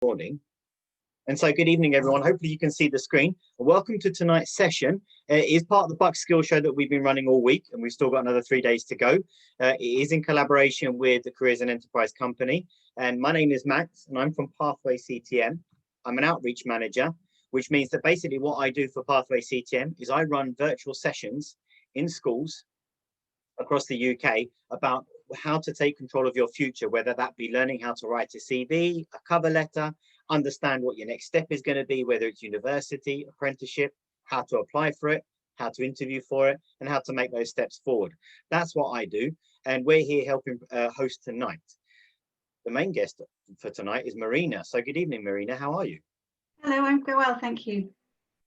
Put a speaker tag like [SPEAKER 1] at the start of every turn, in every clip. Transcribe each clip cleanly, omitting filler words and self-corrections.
[SPEAKER 1] Morning. And so good evening, everyone. Hopefully you can see the screen. Welcome to tonight's session. It is part of the Buck Skills Show that we've been running all week, and we've still got another 3 days to go. It is in collaboration with the Careers and Enterprise Company. And my name is Max, and I'm from Pathway CTM. I'm an outreach manager, which means that basically what I do for Pathway CTM is I run virtual sessions in schools across the UK about how to take control of your future, whether that be learning how to write a CV, a cover letter, understand what your next step is going to be, whether it's university, apprenticeship, how to apply for it, how to interview for it, and how to make those steps forward. That's what I do, and we're here helping host tonight. The main guest for tonight is Marina. So good evening, Marina. How are you?
[SPEAKER 2] Hello, I'm very well, thank you.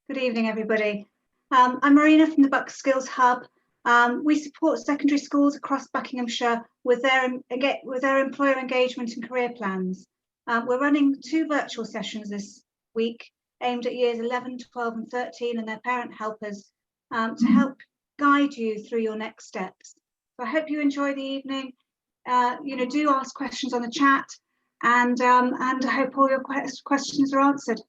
[SPEAKER 2] Good evening, everybody. I'm Marina from the Buck Skills Hub. We support secondary schools across Buckinghamshire with their employer engagement and career plans. We're running 2 virtual sessions this week aimed at years 11, 12 and 13 and their parent helpers to help guide you through your next steps. So I hope you enjoy the evening. Do ask questions on the chat, and I hope all your questions are answered.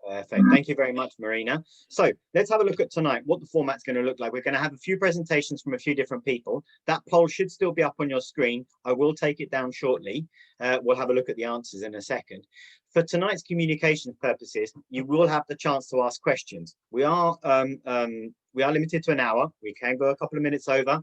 [SPEAKER 1] Perfect. Thank you very much, Marina. So let's have a look at tonight, what the format's going to look like. We're going to have a few presentations from a few different people. That poll should still be up on your screen. I will take it down shortly. We'll have a look at the answers in a second. For tonight's communication purposes, you will have the chance to ask questions. We are limited to an hour. We can go a couple of minutes over.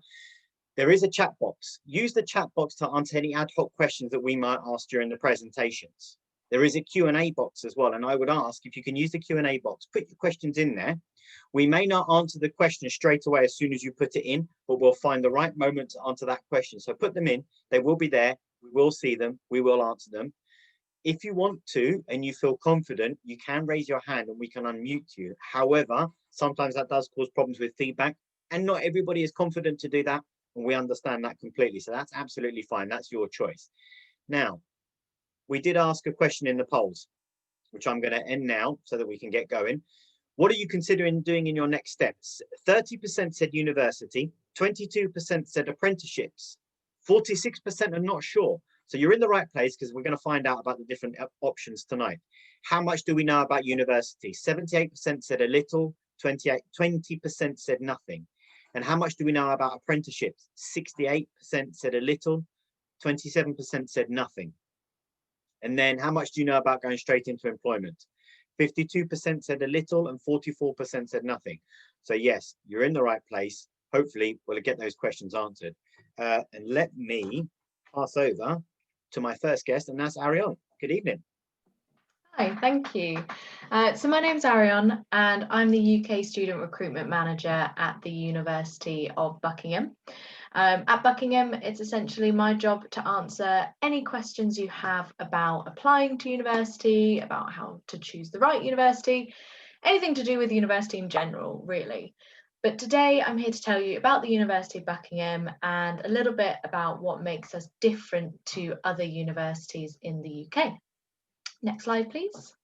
[SPEAKER 1] There is a chat box. Use the chat box to answer any ad hoc questions that we might ask during the presentations. There is a Q&A box as well, and I would ask if you can use the Q&A box, put your questions in there. We may not answer the question straight away as soon as you put it in, but we'll find the right moment to answer that question. So put them in, they will be there, we will see them, we will answer them. If you want to, and you feel confident, you can raise your hand and we can unmute you. However, sometimes that does cause problems with feedback, and not everybody is confident to do that, and we understand that completely. So that's absolutely fine, that's your choice. Now, we did ask a question in the polls, which I'm going to end now so that we can get going. What are you considering doing in your next steps? 30% said university, 22% said apprenticeships, 46% are not sure. So you're in the right place, because we're going to find out about the different options tonight. How much do we know about university? 78% said a little, 20% said nothing. And how much do we know about apprenticeships? 68% said a little, 27% said nothing. And then how much do you know about going straight into employment? 52% said a little and 44% said nothing. So yes, you're in the right place. Hopefully we'll get those questions answered. And let me pass over to my first guest, and that's Ariane. Good evening.
[SPEAKER 3] Hi, thank you. So my name's Ariane, and I'm the UK Student Recruitment Manager at the University of Buckingham. At Buckingham, it's essentially my job to answer any questions you have about applying to university, about how to choose the right university, anything to do with university in general, really. But today I'm here to tell you about the University of Buckingham and a little bit about what makes us different to other universities in the UK. Next slide, please.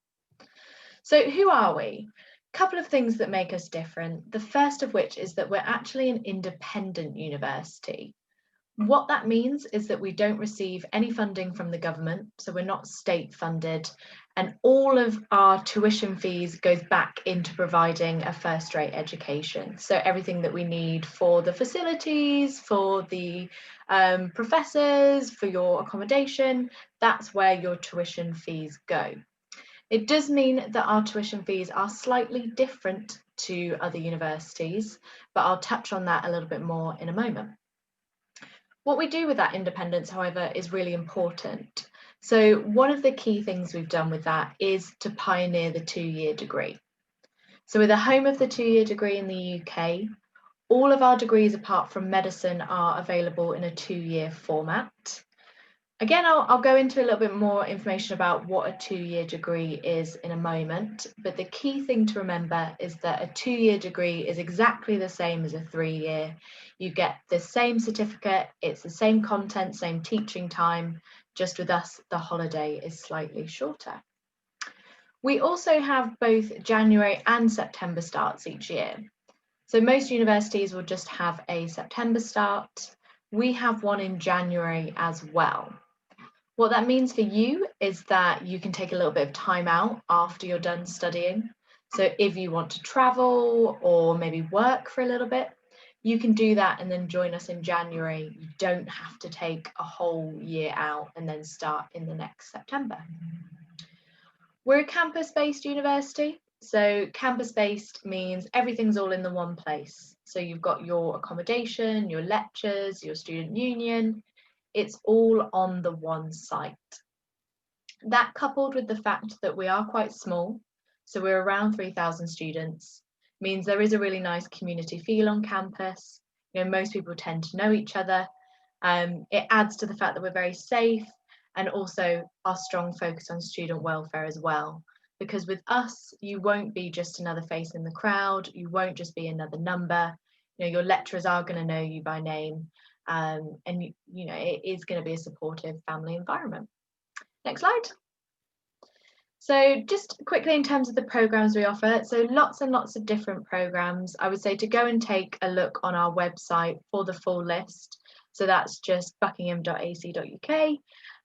[SPEAKER 3] So who are we? Couple of things that make us different. The first of which is that we're actually an independent university. What that means is that we don't receive any funding from the government, so we're not state funded, and all of our tuition fees goes back into providing a first-rate education. So everything that we need for the facilities, for the professors, for your accommodation, that's where your tuition fees go. It does mean that our tuition fees are slightly different to other universities, but I'll touch on that a little bit more in a moment. What we do with that independence, however, is really important. So one of the key things we've done with that is to pioneer the 2-year degree. So we're the home of the 2-year degree in the UK. All of our degrees apart from medicine are available in a 2-year format. Again, I'll go into a little bit more information about what a 2-year degree is in a moment, but the key thing to remember is that a 2-year degree is exactly the same as a 3-year. You get the same certificate, it's the same content, same teaching time, just with us, the holiday is slightly shorter. We also have both January and September starts each year. So most universities will just have a September start. We have one in January as well. What that means for you is that you can take a little bit of time out after you're done studying. So if you want to travel or maybe work for a little bit, you can do that and then join us in January. You don't have to take a whole year out and then start in the next September. We're a campus-based university. So campus-based means everything's all in the one place. So you've got your accommodation, your lectures, your student union. It's all on the one site. That, coupled with the fact that we are quite small, so we're around 3,000 students, means there is a really nice community feel on campus. You know, most people tend to know each other. It adds to the fact that we're very safe, and also our strong focus on student welfare as well. Because with us, you won't be just another face in the crowd. You won't just be another number. You know, your lecturers are going to know you by name, and you know, it is going to be a supportive family environment. Next slide. So just quickly in terms of the programs we offer, so lots and lots of different programs. I would say to go and take a look on our website for the full list. So that's just buckingham.ac.uk,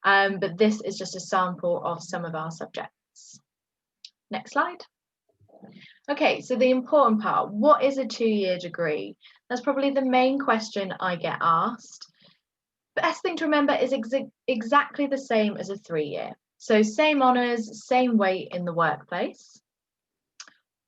[SPEAKER 3] but this is just a sample of some of our subjects. Next slide. Okay, so the important part, what is a 2-year degree? That's probably the main question I get asked. Best thing to remember is exactly the same as a 3-year. So same honours, same weight in the workplace.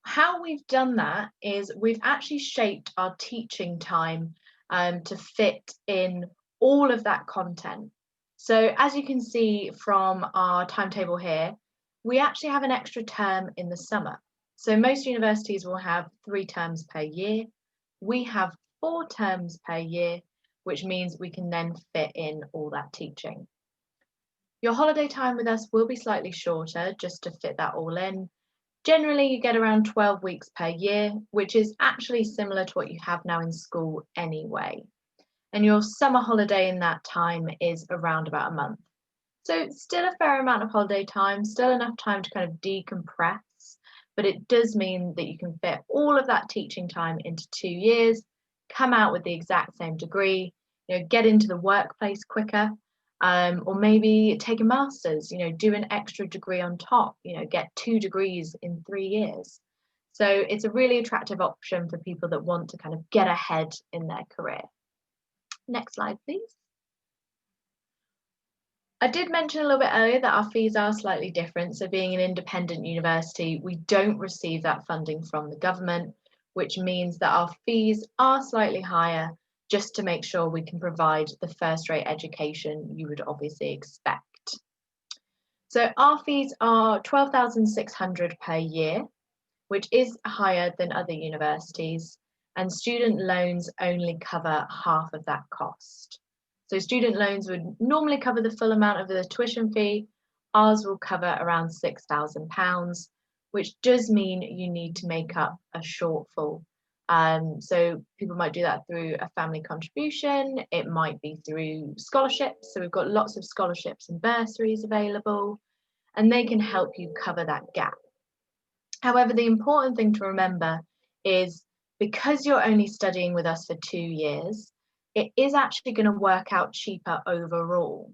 [SPEAKER 3] How we've done that is we've actually shaped our teaching time to fit in all of that content. So as you can see from our timetable here, we actually have an extra term in the summer. So most universities will have 3 terms per year. We have 4 terms per year, which means we can then fit in all that teaching. Your holiday time with us will be slightly shorter just to fit that all in. Generally, you get around 12 weeks per year, which is actually similar to what you have now in school anyway. And your summer holiday in that time is around about a month. So still a fair amount of holiday time, still enough time to kind of decompress, but it does mean that you can fit all of that teaching time into 2 years, come out with the exact same degree, you know, get into the workplace quicker, or maybe take a master's, you know, do an extra degree on top, you know, get 2 degrees in 3 years. So it's a really attractive option for people that want to kind of get ahead in their career. Next slide, please. I did mention a little bit earlier that our fees are slightly different. So being an independent university, we don't receive that funding from the government, which means that our fees are slightly higher just to make sure we can provide the first-rate education you would obviously expect. So our fees are $12,600 per year, which is higher than other universities, and student loans only cover half of that cost. So student loans would normally cover the full amount of the tuition fee. Ours will cover around £6,000, which does mean you need to make up a shortfall. So people might do that through a family contribution. It might be through scholarships. So we've got lots of scholarships and bursaries available, and they can help you cover that gap. However, the important thing to remember is because you're only studying with us for 2 years, it is actually going to work out cheaper overall.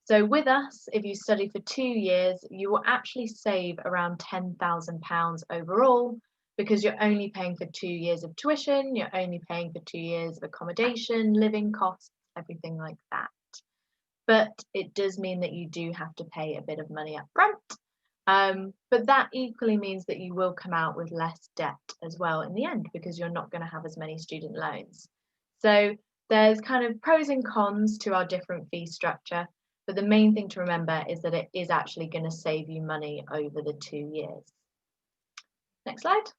[SPEAKER 3] So with us, if you study for 2 years, you will actually save around £10,000 overall, because you're only paying for 2 years of tuition, you're only paying for 2 years of accommodation, living costs, everything like that. But it does mean that you do have to pay a bit of money up front. But that equally means that you will come out with less debt as well in the end, because you're not going to have as many student loans. So there's kind of pros and cons to our different fee structure, but the main thing to remember is that it is actually going to save you money over the 2 years. Next slide.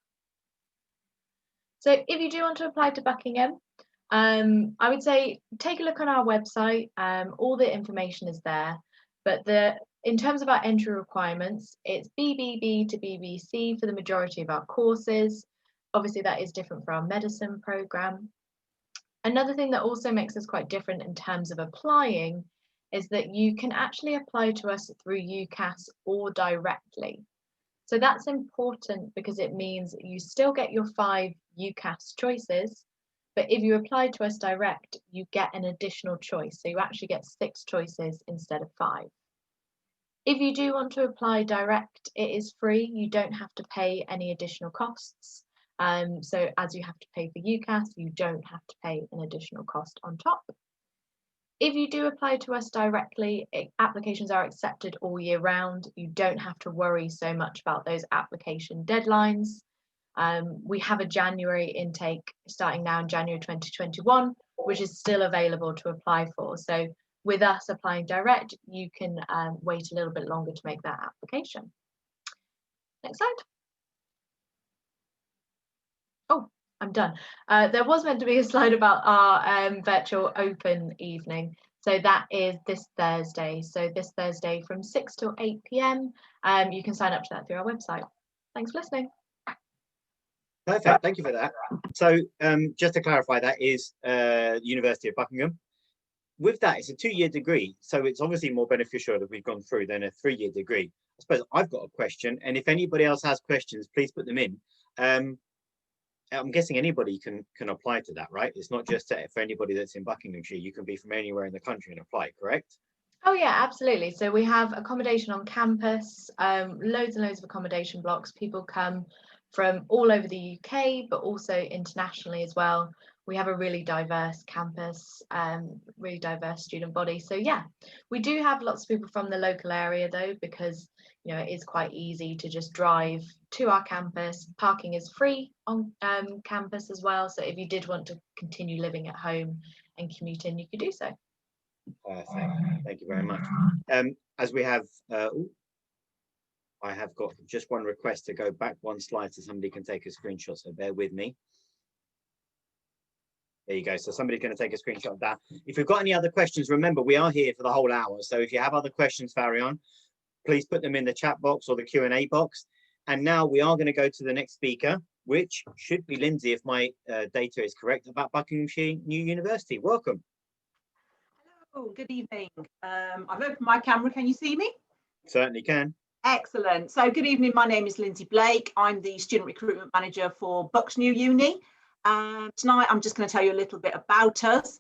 [SPEAKER 3] So if you do want to apply to Buckingham, I would say take a look on our website. All the information is there, but in terms of our entry requirements, it's BBB to BBC for the majority of our courses. Obviously, that is different for our medicine programme. Another thing that also makes us quite different in terms of applying is that you can actually apply to us through UCAS or directly. So that's important because it means you still get your 5 UCAS choices, but if you apply to us direct, you get an additional choice. So you actually get 6 choices instead of 5. If you do want to apply direct, it is free. You don't have to pay any additional costs. So as you have to pay for UCAS, you don't have to pay an additional cost on top. If you do apply to us directly, applications are accepted all year round. You don't have to worry so much about those application deadlines. We have a January intake starting now in January 2021, which is still available to apply for. So with us applying direct, you can wait a little bit longer to make that application. Next slide. Oh, I'm done. There was meant to be a slide about our virtual open evening. So that is this Thursday. So this Thursday from 6 till 8 p.m. You can sign up to that through our website. Thanks for listening.
[SPEAKER 1] Perfect, thank you for that. So just to clarify, that is University of Buckingham. With that, it's a 2-year degree, so it's obviously more beneficial that we've gone through than a 3-year degree. I suppose I've got a question, and if anybody else has questions, please put them in. I'm guessing anybody can apply to that, right? It's not just for anybody that's in Buckinghamshire. You can be from anywhere in the country and apply, correct?
[SPEAKER 3] Oh yeah, absolutely. So we have accommodation on campus, loads and loads of accommodation blocks. People come from all over the UK, but also internationally as well. We have a really diverse campus, really diverse student body. So yeah, we do have lots of people from the local area though, because it is quite easy to just drive to our campus. Parking is free on campus as well. So if you did want to continue living at home and commute in, you could do so.
[SPEAKER 1] Perfect. Thank you very much. As we have, I have got just one request to go back one slide so somebody can take a screenshot. So bear with me. There you go. So somebody's going to take a screenshot of that. If you've got any other questions, remember we are here for the whole hour. So if you have other questions, Farion, please put them in the chat box or the Q&A box. And now we are going to go to the next speaker, which should be Lindsay, if my data is correct, about Buckinghamshire New University. Welcome.
[SPEAKER 4] Hello, good evening. I've opened my camera. Can you see me?
[SPEAKER 1] Certainly can.
[SPEAKER 4] Excellent. So good evening. My name is Lindsay Blake. I'm the Student Recruitment Manager for Bucks New Uni. Tonight, I'm just going to tell you a little bit about us,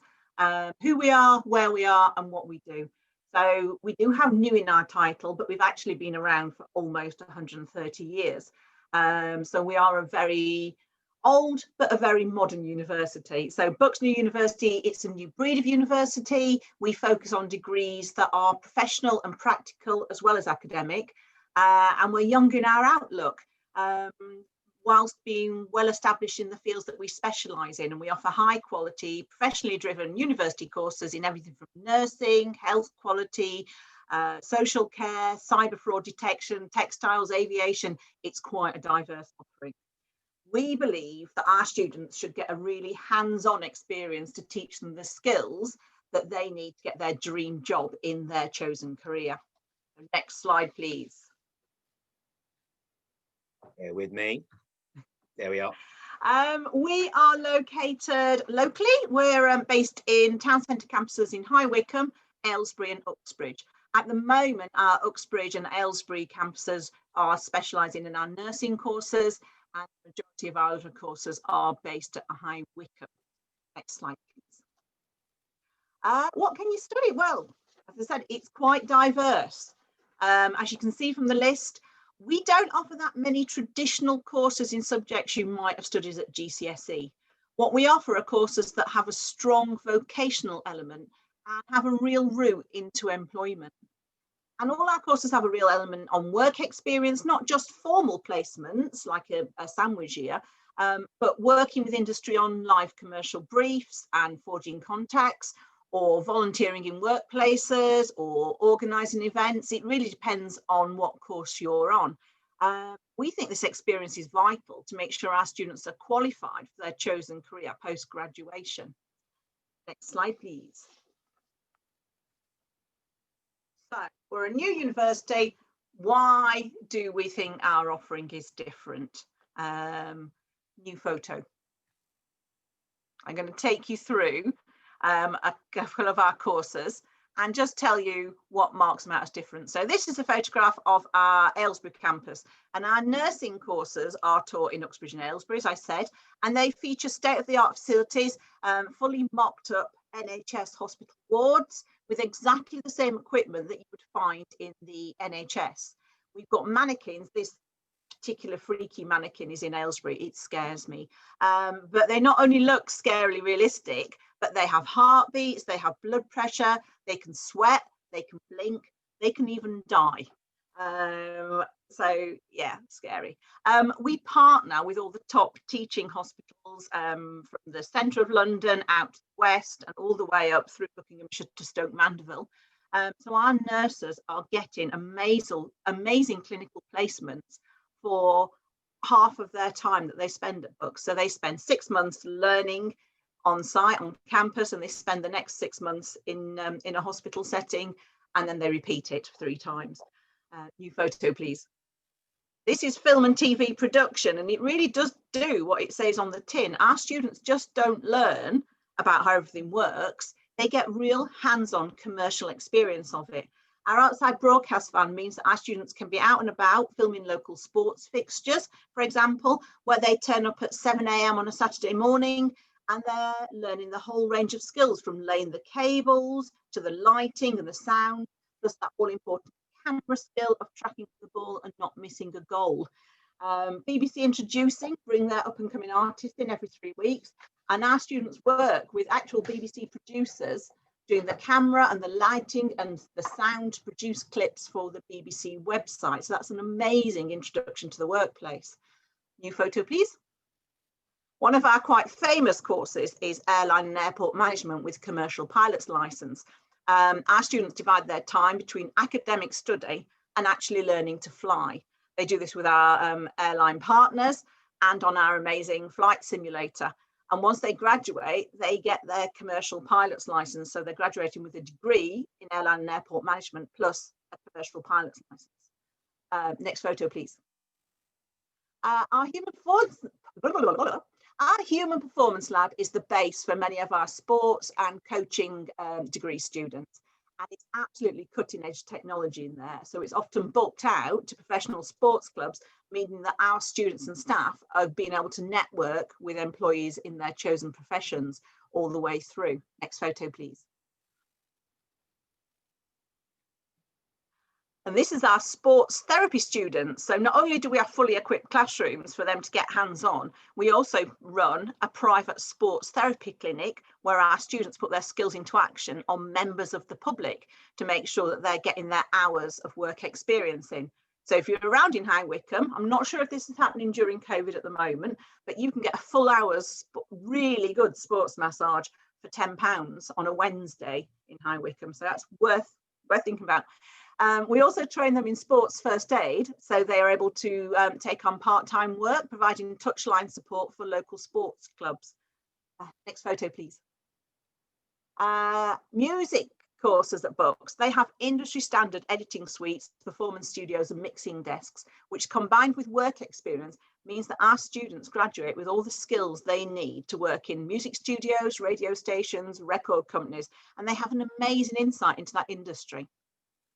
[SPEAKER 4] who we are, where we are, and what we do. So we do have new in our title, but we've actually been around for almost 130 years. So we are a very old, but a very modern university. So Bucks New University, it's a new breed of university. We focus on degrees that are professional and practical, as well as academic. And we're young in our outlook. Whilst being well established in the fields that we specialise in, and we offer high quality, professionally driven university courses in everything from nursing, health quality, social care, cyber fraud detection, textiles, aviation. It's quite a diverse offering. We believe that our students should get a really hands-on experience to teach them the skills that they need to get their dream job in their chosen career. Next slide, please.
[SPEAKER 1] Bear with me. There we are.
[SPEAKER 4] We are located locally. We're based in town centre campuses in High Wycombe, Aylesbury and Uxbridge. At the moment, our Uxbridge and Aylesbury campuses are specialising in our nursing courses, and the majority of our other courses are based at High Wycombe. Next slide, please. What can you study? Well, as I said, it's quite diverse. As you can see from the list, we don't offer that many traditional courses in subjects you might have studied at GCSE. What we offer are courses that have a strong vocational element and have a real route into employment. And all our courses have a real element on work experience, not just formal placements like a sandwich year, but working with industry on live commercial briefs and forging contacts, or volunteering in workplaces, or organising events. It really depends on what course you're on. We think this experience is vital to make sure our students are qualified for their chosen career post-graduation. Next slide, please. So we're a new university. Why do we think our offering is different? New photo. I'm going to take you through a couple of our courses and just tell you what marks them out as different. So this is a photograph of our Aylesbury campus, and our nursing courses are taught in Uxbridge and Aylesbury, as I said, and they feature state-of-the-art facilities, fully mocked up NHS hospital wards with exactly the same equipment that you would find in the NHS. We've got mannequins. This particular freaky mannequin is in Aylesbury. It scares me. But they not only look scarily realistic, but they have heartbeats, they have blood pressure, they can sweat, they can blink, they can even die. So yeah, scary. We partner with all the top teaching hospitals from the centre of London out to the west and all the way up through Buckinghamshire to Stoke Mandeville. So our nurses are getting amazing clinical placements for half of their time that they spend at Bucks. So they spend 6 months learning on site, on campus, and they spend the next 6 months in a hospital setting, and then they repeat it 3 times. New photo, please. This is film and TV production, and it really does do what it says on the tin. Our students just don't learn about how everything works. They get real hands-on commercial experience of it. Our outside broadcast van means that our students can be out and about filming local sports fixtures, for example, where they turn up at 7 a.m. on a Saturday morning, and they're learning the whole range of skills from laying the cables to the lighting and the sound, plus that all important camera skill of tracking the ball and not missing a goal. BBC Introducing bring their up and coming artists in every 3 weeks, and our students work with actual BBC producers doing the camera and the lighting and the sound to produce clips for the BBC website. So that's an amazing introduction to the workplace. New photo, please. One of our quite famous courses is Airline and Airport Management with Commercial Pilot's Licence. Our students divide their time between academic study and actually learning to fly. They do this with our airline partners and on our amazing flight simulator. And once they graduate, they get their commercial pilot's license. So they're graduating with a degree in airline and airport management plus a commercial pilot's license. Next photo, please. Our human performance lab is the base for many of our sports and coaching degree students. And it's absolutely cutting edge technology in there. So it's often booked out to professional sports clubs, meaning that our students and staff are being able to network with employees in their chosen professions all the way through. Next photo, please. And this is our sports therapy students. So not only do we have fully equipped classrooms for them to get hands-on, we also run a private sports therapy clinic where our students put their skills into action on members of the public to make sure that they're getting their hours of work experience in. So if you're around in High Wycombe, I'm not sure if this is happening during COVID at the moment, but you can get a full hour's really good sports massage for £10 on a Wednesday in High Wycombe. So that's worth thinking about. We also train them in sports first aid, so they are able to take on part-time work, providing touchline support for local sports clubs. Next photo, please. Music courses at Bucks. They have industry standard editing suites, performance studios and mixing desks, which combined with work experience means that our students graduate with all the skills they need to work in music studios, radio stations, record companies, and they have an amazing insight into that industry.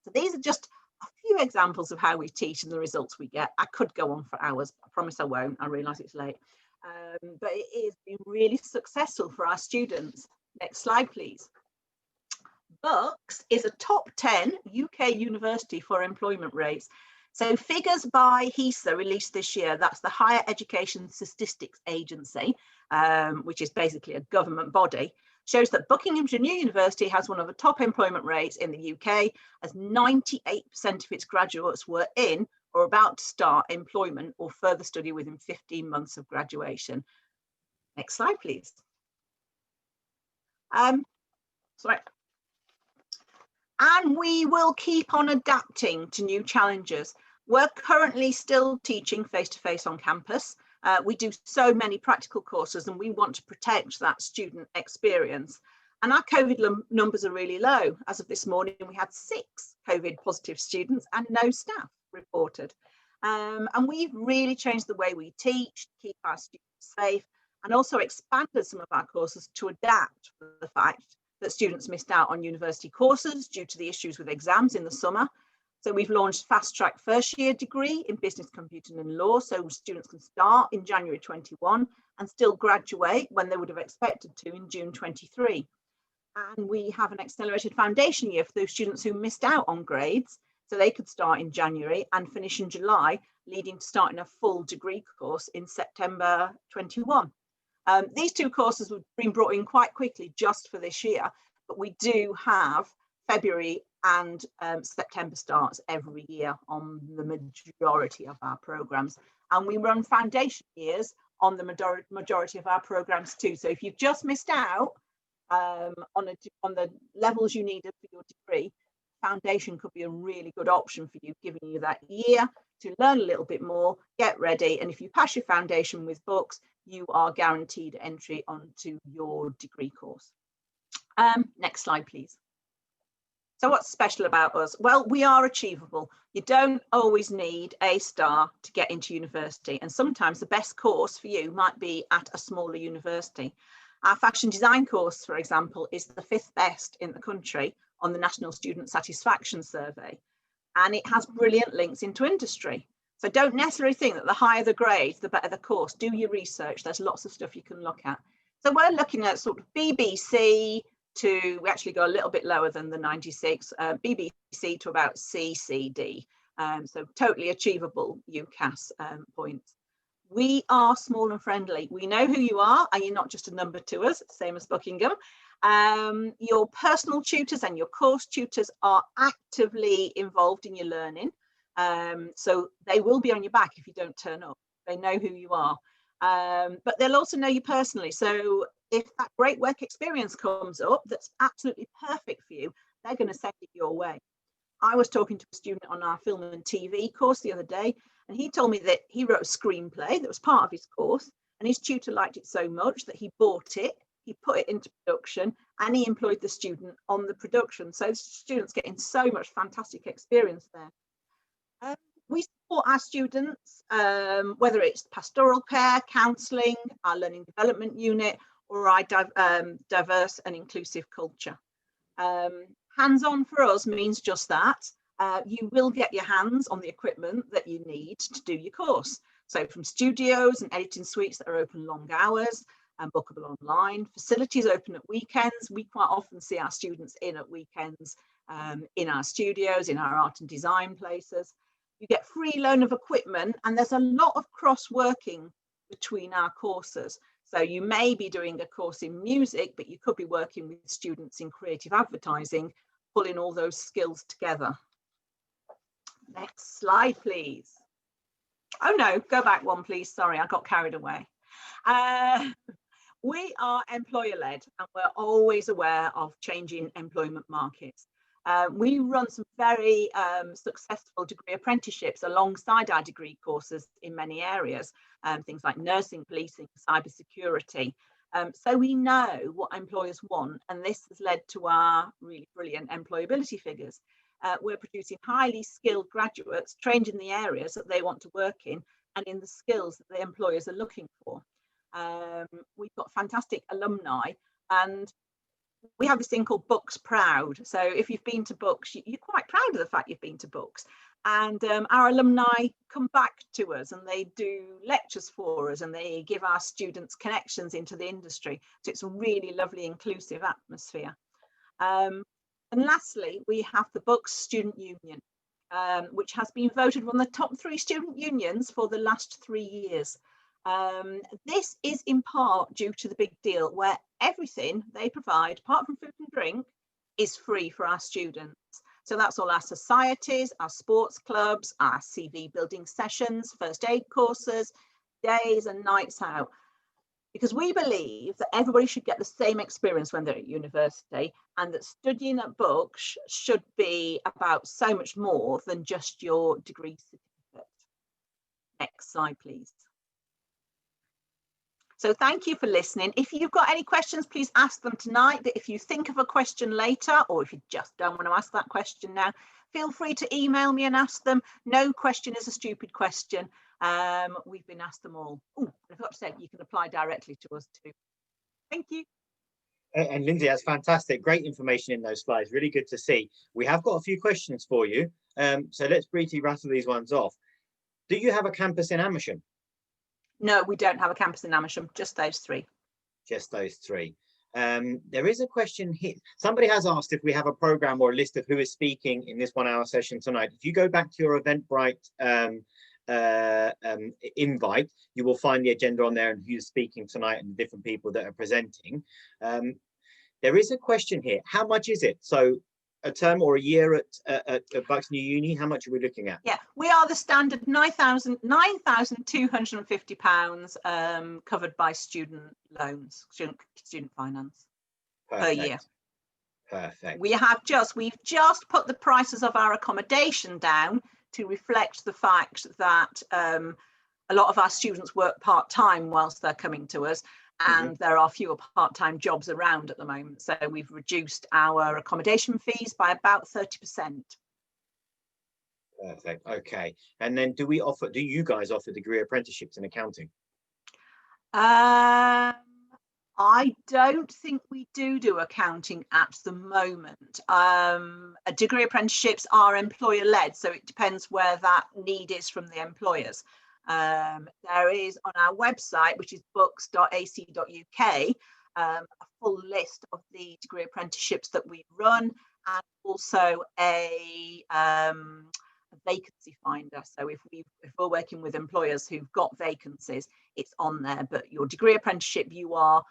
[SPEAKER 4] So these are just a few examples of how we teach and the results we get. I could go on for hours. I promise I won't. I realise it's late. But it is been really successful for our students. Next slide, please. Bucks is a top 10 UK university for employment rates. So figures by HESA released this year, that's the Higher Education Statistics Agency, which is basically a government body, shows that Buckinghamshire New University has one of the top employment rates in the UK, as 98% of its graduates were in or about to start employment or further study within 15 months of graduation. Next slide, please. Sorry. And we will keep on adapting to new challenges. We're currently still teaching face-to-face on campus. We do so many practical courses and we want to protect that student experience. And our COVID numbers are really low. As of this morning, we had 6 COVID positive students and no staff reported. And we've really changed the way we teach, keep our students safe, and also expanded some of our courses to adapt to the fact that students missed out on university courses due to the issues with exams in the summer. So we've launched fast track first year degree in business, computing and law, so students can start in January 21 and still graduate when they would have expected to in June 23. And we have an accelerated foundation year for those students who missed out on grades, so they could start in January and finish in July, leading to starting a full degree course in September 21. These two courses have been brought in quite quickly just for this year, but we do have February and September starts every year on the majority of our programs, and we run foundation years on the majority of our programs too. So if you've just missed out on the levels you needed for your degree, foundation could be a really good option for you, giving you that year to learn a little bit more, get ready, and if you pass your foundation with books, you are guaranteed entry onto your degree course. Next slide, please. So what's special about us? Well, we are achievable. You don't always need a star to get into university, and sometimes the best course for you might be at a smaller university. Our fashion design course, for example, is the 5th best in the country on the National Student Satisfaction Survey, and it has brilliant links into industry. So don't necessarily think that the higher the grade, the better the course. Do your research. There's lots of stuff you can look at. So we're looking at sort of BBC to, we actually go a little bit lower than the 96, BBC to about CCD. So totally achievable UCAS points. We are small and friendly. We know who you are, and you're not just a number to us, same as Buckingham. Your personal tutors and your course tutors are actively involved in your learning. So they will be on your back if you don't turn up. They know who you are, but they'll also know you personally. So if that great work experience comes up that's absolutely perfect for you, they're going to send it your way. I was talking to a student on our film and TV course the other day, and he told me that he wrote a screenplay that was part of his course, and his tutor liked it so much that he bought it, he put it into production, and he employed the student on the production. So the students getting so much fantastic experience there. We support our students, whether it's pastoral care, counselling, our learning development unit, or our diverse and inclusive culture. Hands-on for us means just that. You will get your hands on the equipment that you need to do your course. So from studios and editing suites that are open long hours and bookable online, facilities open at weekends. We quite often see our students in at weekends in our studios, in our art and design places. You get free loan of equipment, and there's a lot of cross-working between our courses. So you may be doing a course in music, but you could be working with students in creative advertising, pulling all those skills together. Next slide, please. Oh no, go back one, please. Sorry, I got carried away. We are employer-led, and we're always aware of changing employment markets. We run some very successful degree apprenticeships alongside our degree courses in many areas, things like nursing, policing, cybersecurity. So we know what employers want, and this has led to our really brilliant employability figures. We're producing highly skilled graduates trained in the areas that they want to work in and in the skills that the employers are looking for. We've got fantastic alumni, and we have this thing called Books Proud. So if you've been to Books, you're quite proud of the fact you've been to Books. And our alumni come back to us, and they do lectures for us, and they give our students connections into the industry. So it's a really lovely, inclusive atmosphere. And lastly, we have the Books Student Union, which has been voted one of the top 3 student unions for the last 3 years. This is in part due to the big deal where everything they provide, apart from food and drink, is free for our students. So that's all our societies, our sports clubs, our CV building sessions, first aid courses, days and nights out. Because we believe that everybody should get the same experience when they're at university, and that studying at Books should be about so much more than just your degree certificate. Next slide, please. So thank you for listening. If you've got any questions, please ask them tonight. But if you think of a question later, or if you just don't want to ask that question now, feel free to email me and ask them. No question is a stupid question. We've been asked them all. Oh, I forgot to say, you can apply directly to us too. Thank you.
[SPEAKER 1] And Lindsay, that's fantastic. Great information in those slides. Really good to see. We have got a few questions for you. So let's briefly rattle these ones off. Do you have a campus in Amersham?
[SPEAKER 4] No, we don't have a campus in Amersham, just those 3.
[SPEAKER 1] Just those 3. There is a question here. Somebody has asked if we have a program or a list of who is speaking in this 1 hour session tonight. If you go back to your Eventbrite invite, you will find the agenda on there and who's speaking tonight and the different people that are presenting. There is a question here. How much is it? So a term or a year at Bucks New Uni, how much are we looking at?
[SPEAKER 4] Yeah, we are the standard £9,250 covered by student loans, student finance.
[SPEAKER 1] Perfect.
[SPEAKER 4] Per year.
[SPEAKER 1] Perfect.
[SPEAKER 4] We've just put the prices of our accommodation down to reflect the fact that a lot of our students work part-time whilst they're coming to us, and there are fewer part-time jobs around at the moment. So we've reduced our accommodation fees by about 30%.
[SPEAKER 1] Perfect. Okay. And then do you guys offer degree apprenticeships in accounting?
[SPEAKER 4] I don't think we do accounting at the moment. Degree apprenticeships are employer-led, so it depends where that need is from the employers. There is on our website, which is books.ac.uk, a full list of the degree apprenticeships that we run, and also a vacancy finder. So if we're working with employers who've got vacancies, it's on there. But your degree apprenticeship, you are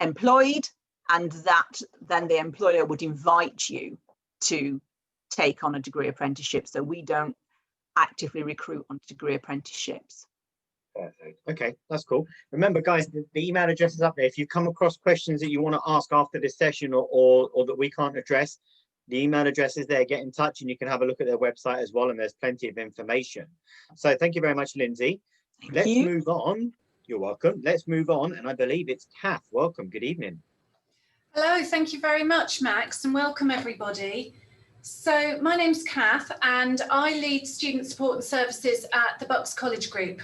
[SPEAKER 4] employed, and that then the employer would invite you to take on a degree apprenticeship. So we don't actively recruit on degree apprenticeships.
[SPEAKER 1] Perfect. Okay, that's cool. Remember, guys, the email address is up there. If you come across questions that you want to ask after this session or that we can't address, the email address is there. Get in touch and you can have a look at their website as well, and there's plenty of information. So thank you very much, Lindsay. Let's move on. You're welcome. Let's move on, and I believe it's Kath. Welcome. Good evening.
[SPEAKER 5] Hello, thank you very much, Max, and welcome everybody. So my name's Kath and I lead student support and services at the Bucks College Group.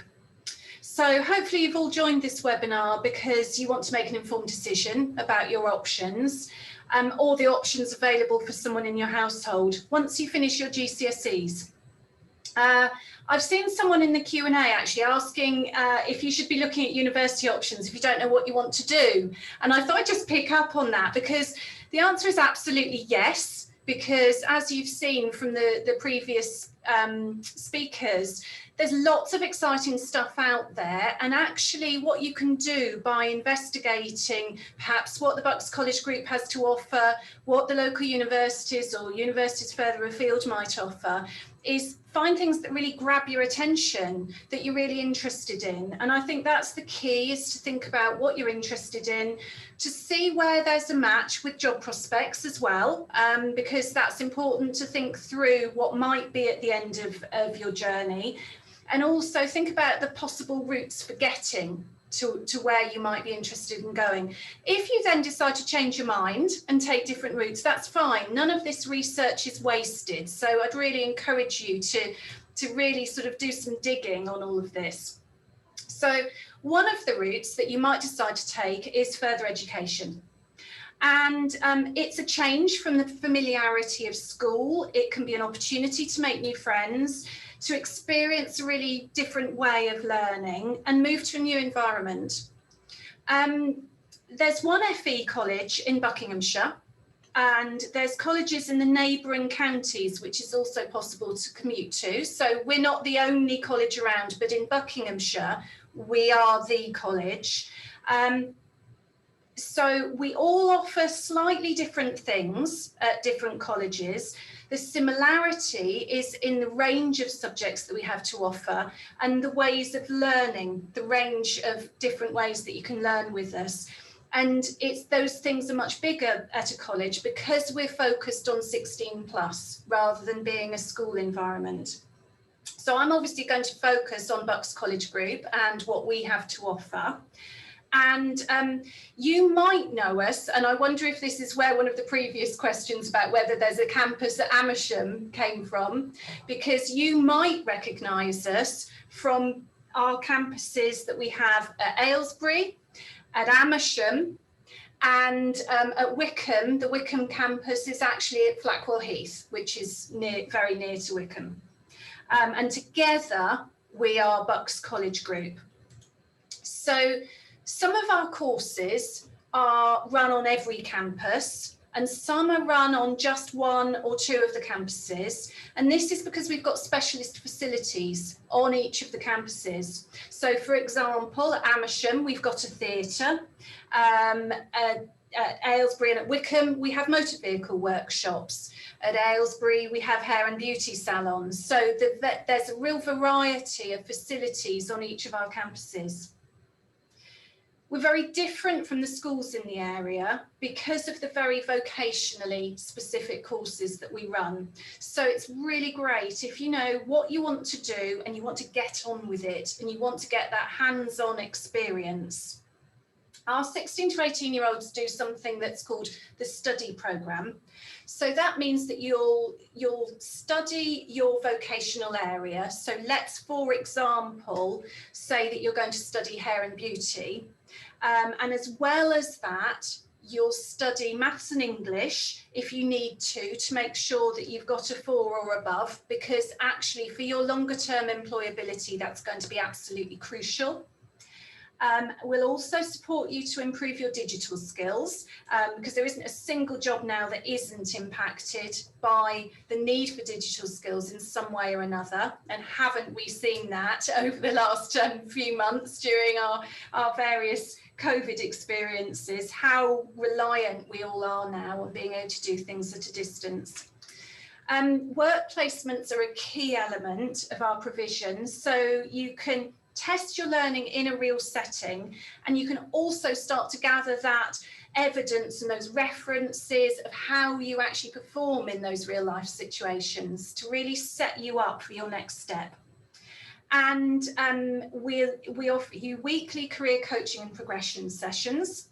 [SPEAKER 5] So hopefully you've all joined this webinar because you want to make an informed decision about your options or the options available for someone in your household once you finish your GCSEs. I've seen someone in the Q&A actually asking if you should be looking at university options if you don't know what you want to do. And I thought I'd just pick up on that because the answer is absolutely yes. Because as you've seen from the previous speakers, there's lots of exciting stuff out there. And actually what you can do by investigating perhaps what the Bucks College Group has to offer, what the local universities or universities further afield might offer, is find things that really grab your attention, that you're really interested in. And I think that's the key, is to think about what you're interested in, to see where there's a match with job prospects as well, because that's important to think through what might be at the end of your journey. And also think about the possible routes for getting to where you might be interested in going. If you then decide to change your mind and take different routes, that's fine. None of this research is wasted. So I'd really encourage you to really sort of do some digging on all of this. So one of the routes that you might decide to take is further education. And it's a change from the familiarity of school. It can be an opportunity to make new friends, to experience a really different way of learning and move to a new environment. There's one FE college in Buckinghamshire, and there's colleges in the neighbouring counties, which is also possible to commute to. So we're not the only college around, but in Buckinghamshire, we are the college. So we all offer slightly different things at different colleges. The similarity is in the range of subjects that we have to offer and the ways of learning, the range of different ways that you can learn with us. And it's those things are much bigger at a college because we're focused on 16+ rather than being a school environment. So I'm obviously going to focus on Bucks College Group and what we have to offer. And you might know us, and I wonder if this is where one of the previous questions about whether there's a campus at Amersham came from, because you might recognise us from our campuses that we have at Aylesbury, at Amersham, and at Wickham. The Wickham campus is actually at Flackwell Heath, which is very near to Wickham. And together we are Bucks College Group. So some of our courses are run on every campus, and some are run on just one or two of the campuses. And this is because we've got specialist facilities on each of the campuses. So for example, at Amersham, we've got a theatre. At Aylesbury and at Wickham, we have motor vehicle workshops. At Aylesbury, we have hair and beauty salons. So there's a real variety of facilities on each of our campuses. We're very different from the schools in the area because of the very vocationally specific courses that we run. So it's really great if you know what you want to do and you want to get on with it and you want to get that hands-on experience. Our 16 to 18-year-olds do something that's called the study programme. So that means that you'll study your vocational area. So let's, for example, say that you're going to study hair and beauty. And as well as that, you'll study maths and English if you need to make sure that you've got a 4 or above, because actually for your longer term employability, that's going to be absolutely crucial. We'll also support you to improve your digital skills, because there isn't a single job now that isn't impacted by the need for digital skills in some way or another. And haven't we seen that over the last few months during our various COVID experiences, how reliant we all are now on being able to do things at a distance. Work placements are a key element of our provision, so you can test your learning in a real setting, and you can also start to gather that evidence and those references of how you actually perform in those real life situations to really set you up for your next step. And we offer you weekly career coaching and progression sessions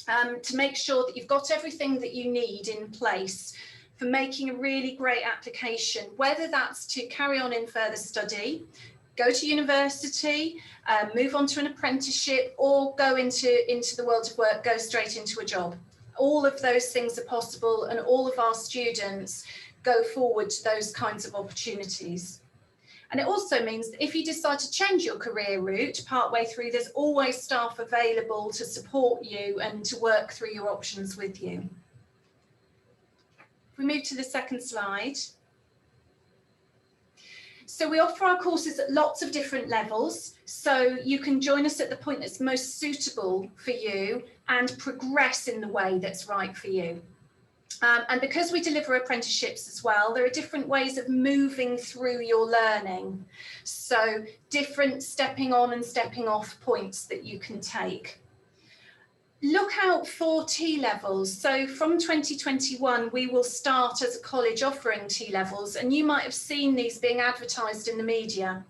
[SPEAKER 5] to make sure that you've got everything that you need in place for making a really great application, whether that's to carry on in further study, go to university, move on to an apprenticeship, or go into the world of work, go straight into a job. All of those things are possible, and all of our students go forward to those kinds of opportunities. And it also means that if you decide to change your career route partway through, there's always staff available to support you and to work through your options with you. If we move to the second slide. So we offer our courses at lots of different levels, so you can join us at the point that's most suitable for you and progress in the way that's right for you. And because we deliver apprenticeships as well, there are different ways of moving through your learning. So different stepping on and stepping off points that you can take. Look out for T-levels. So from 2021, we will start as a college offering T-levels, and you might have seen these being advertised in the media.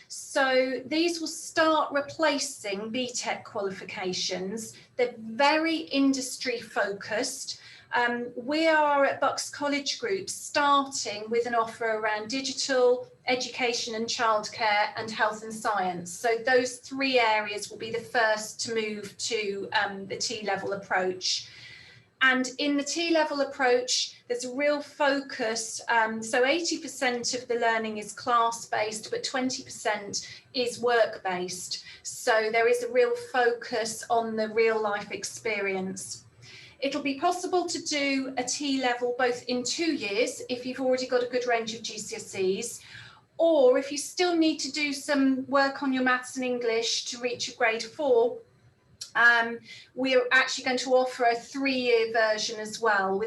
[SPEAKER 5] So these will start replacing BTEC qualifications. They're very industry focused. We are at Bucks College Group starting with an offer around digital, education and childcare, and health and science. So those 3 areas will be the first to move to the T-level approach. And in the T-level approach, there's a real focus. So 80% of the learning is class-based, but 20% is work-based. So there is a real focus on the real life experience. It'll be possible to do a T-level both in 2 years if you've already got a good range of GCSEs, or if you still need to do some work on your maths and English to reach a grade 4, we're actually going to offer a 3-year version as well,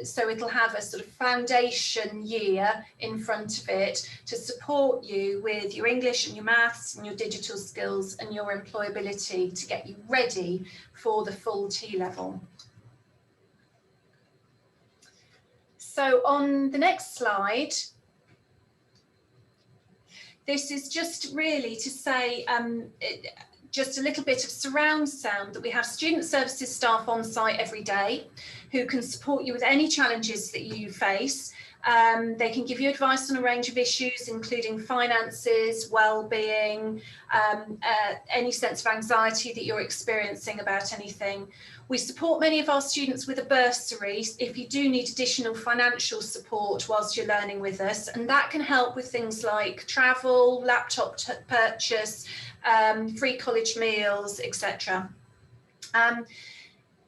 [SPEAKER 5] so it'll have a sort of foundation year in front of it to support you with your English and your maths and your digital skills and your employability to get you ready for the full T-level. So on the next slide, this is just really to say just a little bit of surround sound, that we have student services staff on site every day who can support you with any challenges that you face. They can give you advice on a range of issues, including finances, well-being, any sense of anxiety that you're experiencing about anything. We support many of our students with a bursary if you do need additional financial support whilst you're learning with us, and that can help with things like travel, laptop purchase, free college meals, etc.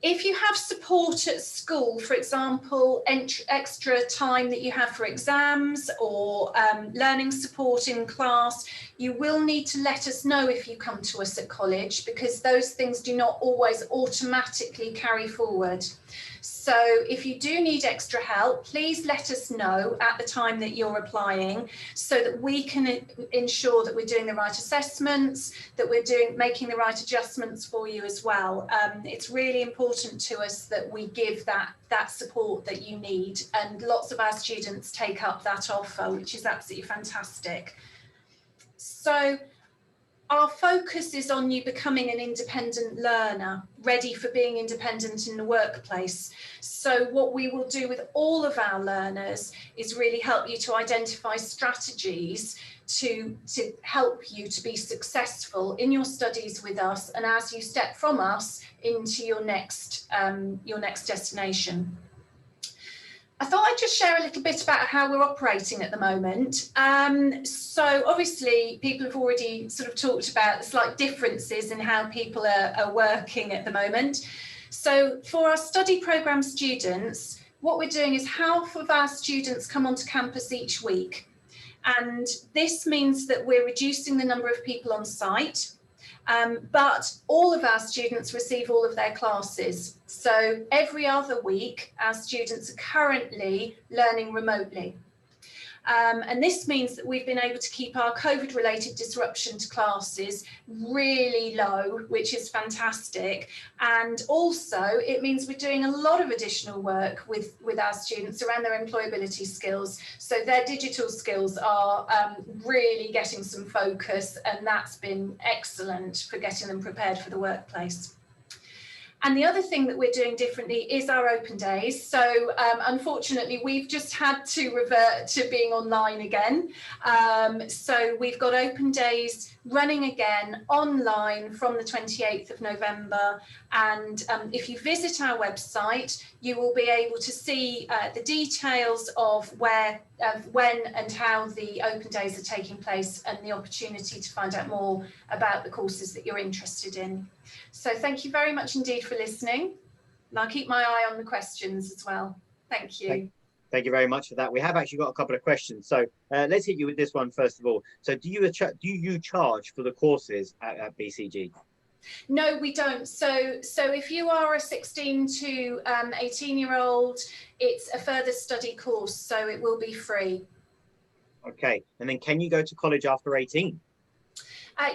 [SPEAKER 5] If you have support at school, for example, extra time that you have for exams or learning support in class, you will need to let us know if you come to us at college, because those things do not always automatically carry forward. So if you do need extra help, please let us know at the time that you're applying, so that we can ensure that we're doing the right assessments, that we're making the right adjustments for you as well. It's really important to us that we give that support that you need, and lots of our students take up that offer, which is absolutely fantastic. So our focus is on you becoming an independent learner, ready for being independent in the workplace. So what we will do with all of our learners is really help you to identify strategies to help you to be successful in your studies with us, and as you step from us into your next destination. I thought I'd just share a little bit about how we're operating at the moment. So obviously people have already sort of talked about the slight differences in how people are working at the moment. So for our study programme students, what we're doing is half of our students come onto campus each week. And this means that we're reducing the number of people on site. But all of our students receive all of their classes. So every other week, our students are currently learning remotely. And this means that we've been able to keep our COVID-related disruption to classes really low, which is fantastic. And also it means we're doing a lot of additional work with our students around their employability skills. So their digital skills are really getting some focus, and that's been excellent for getting them prepared for the workplace. And the other thing that we're doing differently is our open days. So unfortunately, we've just had to revert to being online again. So we've got open days running again online from the 28th of November. And if you visit our website, you will be able to see the details of when and how the open days are taking place, and the opportunity to find out more about the courses that you're interested in. So thank you very much indeed for listening, and I'll keep my eye on the questions as well. Thank you.
[SPEAKER 1] Thank you very much for that. We have actually got a couple of questions. So let's hit you with this one first of all. So do you charge for the courses at BCG?
[SPEAKER 5] No, we don't. So if you are a 16 to 18-year-old, it's a further study course, so it will be free. Okay, and then can you go to college after 18?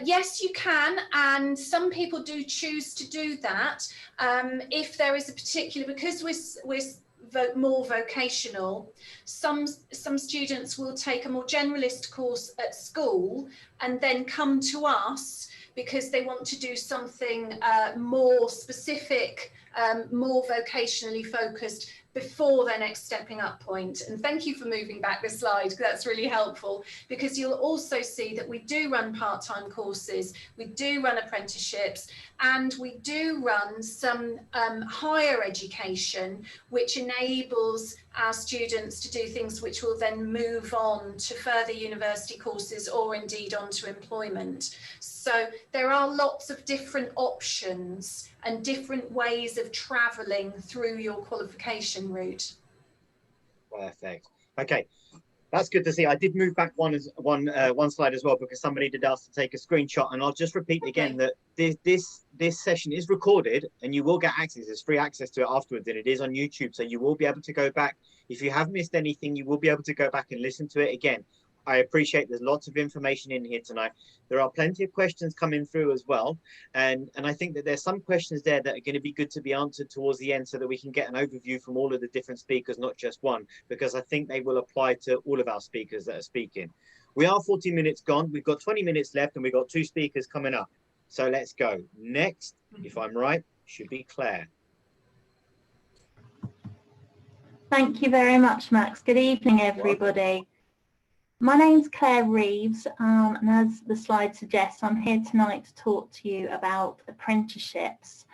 [SPEAKER 5] Yes, you can, and some people do choose to do that if there is a particular, because we're more vocational, some students will take a more generalist course at school and then come to us because they want to do something more specific, more vocationally focused before their next stepping up point. And thank you for moving back the slide, because that's really helpful, because you'll also see that we do run part-time courses, we do run apprenticeships, and we do run some higher education, which enables our students to do things which will then move on to further university courses or indeed onto employment. So there are lots of different options and different ways of travelling through your qualification route. Perfect. Okay, that's good to see. I did move back one slide as well, because somebody did ask to take a screenshot, and I'll just repeat again that this session is recorded and you will get access. There's free access to it afterwards, and it is on YouTube, so you will be able to go back. If you have missed anything, you will be able to go back and listen to it again. I appreciate there's lots of information in here tonight. There are plenty of questions coming through as well. And I think that there's some questions there that are going to be good to be answered towards the end, so that we can get an overview from all of the different speakers, not just one, because I think they will apply to all of our speakers that are speaking. We are 40 minutes gone. We've got 20 minutes left, and we've got 2 speakers coming up. So let's go. Next, if I'm right, should be Claire.
[SPEAKER 6] Thank you very much, Max. Good evening, everybody. My name's Claire Reeves, and as the slide suggests, I'm here tonight to talk to you about apprenticeships.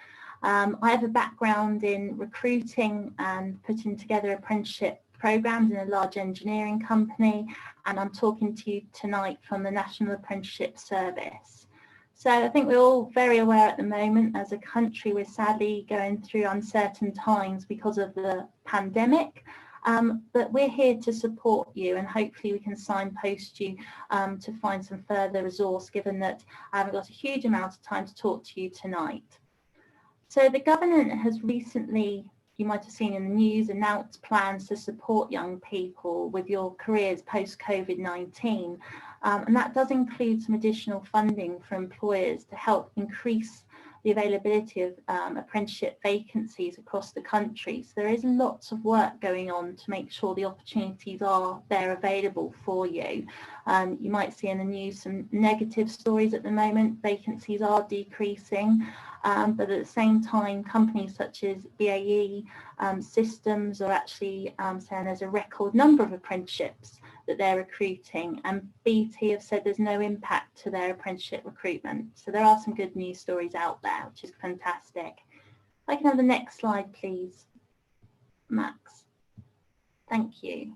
[SPEAKER 6] I have a background in recruiting and putting together apprenticeship programs in a large engineering company, and I'm talking to you tonight from the National Apprenticeship Service. So I think we're all very aware at the moment as a country we're sadly going through uncertain times because of the pandemic, but we're here to support you, and hopefully we can signpost you to find some further resource, given that I haven't got a huge amount of time to talk to you tonight. So the government has recently, you might have seen in the news, announced plans to support young people with your careers post-COVID-19. And that does include some additional funding for employers to help increase the availability of apprenticeship vacancies across the country. So there is lots of work going on to make sure the opportunities are there available for you. You might see in the news some negative stories at the moment. Vacancies are decreasing, but at the same time, companies such as BAE Systems are actually saying there's a record number of apprenticeships that they're recruiting, and BT have said there's no impact to their apprenticeship recruitment. So there are some good news stories out there, which is fantastic. If I can have the next slide, please, Max. Thank you.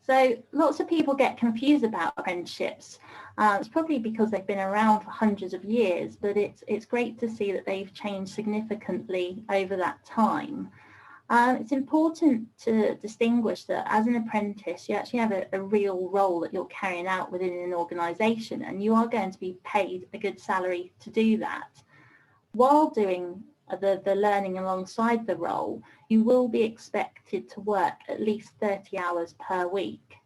[SPEAKER 6] So lots of people get confused about apprenticeships. It's probably because they've been around for hundreds of years, but it's great to see that they've changed significantly over that time. It's important to distinguish that as an apprentice, you actually have a real role that you're carrying out within an organisation, and you are going to be paid a good salary to do that. While doing the learning alongside the role, you will be expected to work at least 30 hours per week.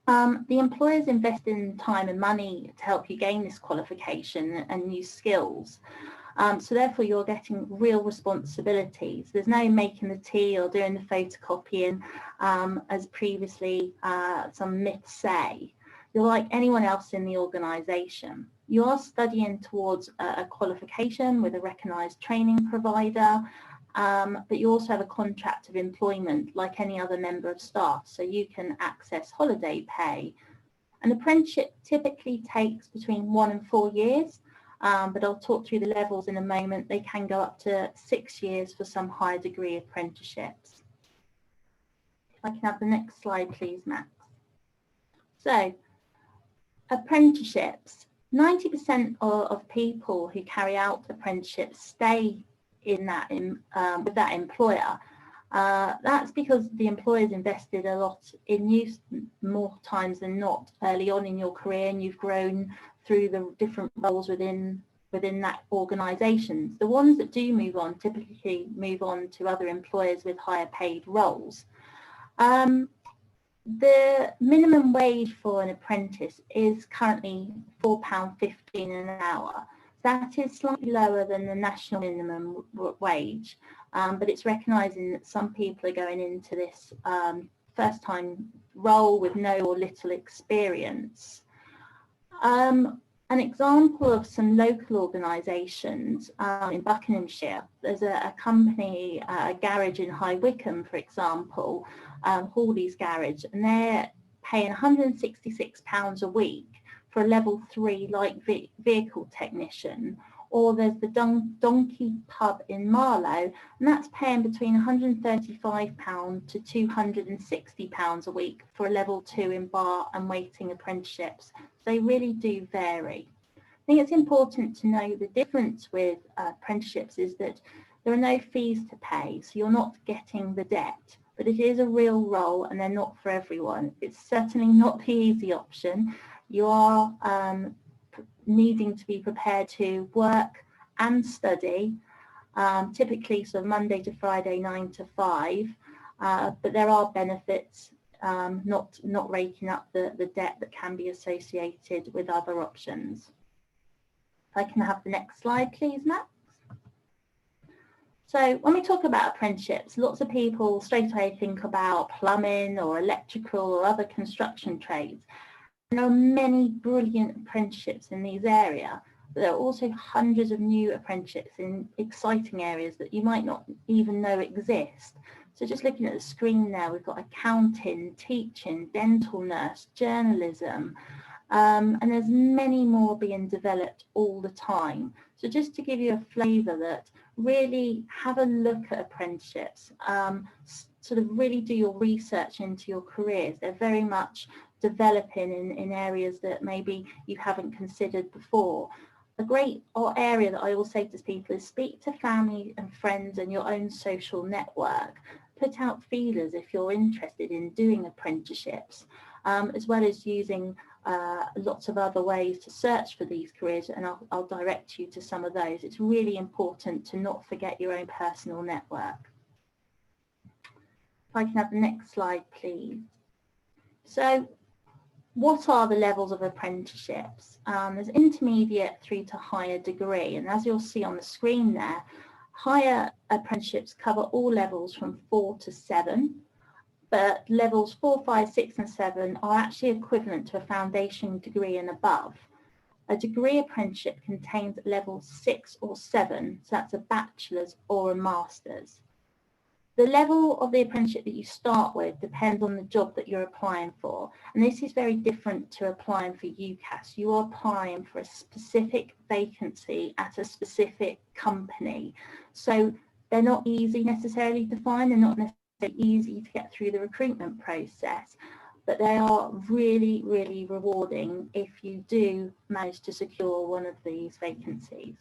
[SPEAKER 6] The employers invest in time and money to help you gain this qualification and new skills. So therefore you're getting real responsibilities. There's no making the tea or doing the photocopying, as previously some myths say. You're like anyone else in the organisation. You are studying towards a qualification with a recognised training provider, but you also have a contract of employment like any other member of staff, so you can access holiday pay. An apprenticeship typically takes between 1 and 4 years. But I'll talk through the levels in a moment. They can go up to 6 years for some higher degree apprenticeships. If I can have the next slide, please, Max. So, apprenticeships. 90% of people who carry out apprenticeships stay in that with that employer. That's because the employer's invested a lot in you more times than not early on in your career, and you've grown through the different roles within that organisation. The ones that do move on typically move on to other employers with higher paid roles. The minimum wage for an apprentice is currently £4.15 an hour. That is slightly lower than the national minimum wage, but it's recognising that some people are going into this first-time role with no or little experience. An example of some local organisations in Buckinghamshire, there's a company, a garage in High Wycombe, for example, Hawley's Garage, and they're paying £166 a week for a level 3 light vehicle technician. Or there's the Donkey Pub in Marlow, and that's paying between £135 to £260 a week for a level 2 in bar and waiting apprenticeships. They really do vary. I think it's important to know the difference with apprenticeships is that there are no fees to pay, so you're not getting the debt, but it is a real role and they're not for everyone. It's certainly not the easy option. You are needing to be prepared to work and study, typically sort of Monday to Friday, 9 to 5, but there are benefits, not raking up the debt that can be associated with other options. If I can have the next slide, please, Max. So when we talk about apprenticeships, lots of people straight away think about plumbing or electrical or other construction trades. There are many brilliant apprenticeships in these areas, but there are also hundreds of new apprenticeships in exciting areas that you might not even know exist. So just looking at the screen there, we've got accounting, teaching, dental nurse, journalism, and there's many more being developed all the time. So just to give you a flavour that really have a look at apprenticeships, sort of really do your research into your careers. They're very much developing in areas that maybe you haven't considered before. A great area that I will say to people is speak to family and friends and your own social network. Put out feelers if you're interested in doing apprenticeships, as well as using lots of other ways to search for these careers, and I'll direct you to some of those. It's really important to not forget your own personal network. If I can have the next slide, please. So what are the levels of apprenticeships? There's intermediate through to higher degree, and as you'll see on the screen there, higher apprenticeships cover all levels from 4 to 7, but levels 4, 5, 6 and 7 are actually equivalent to a foundation degree and above. A degree apprenticeship contains levels 6 or 7, so that's a bachelor's or a master's. The level of the apprenticeship that you start with depends on the job that you're applying for, and this is very different to applying for UCAS. You are applying for a specific vacancy at a specific company, so they're not easy necessarily to find, they're not necessarily easy to get through the recruitment process, but they are really, really rewarding if you do manage to secure one of these vacancies.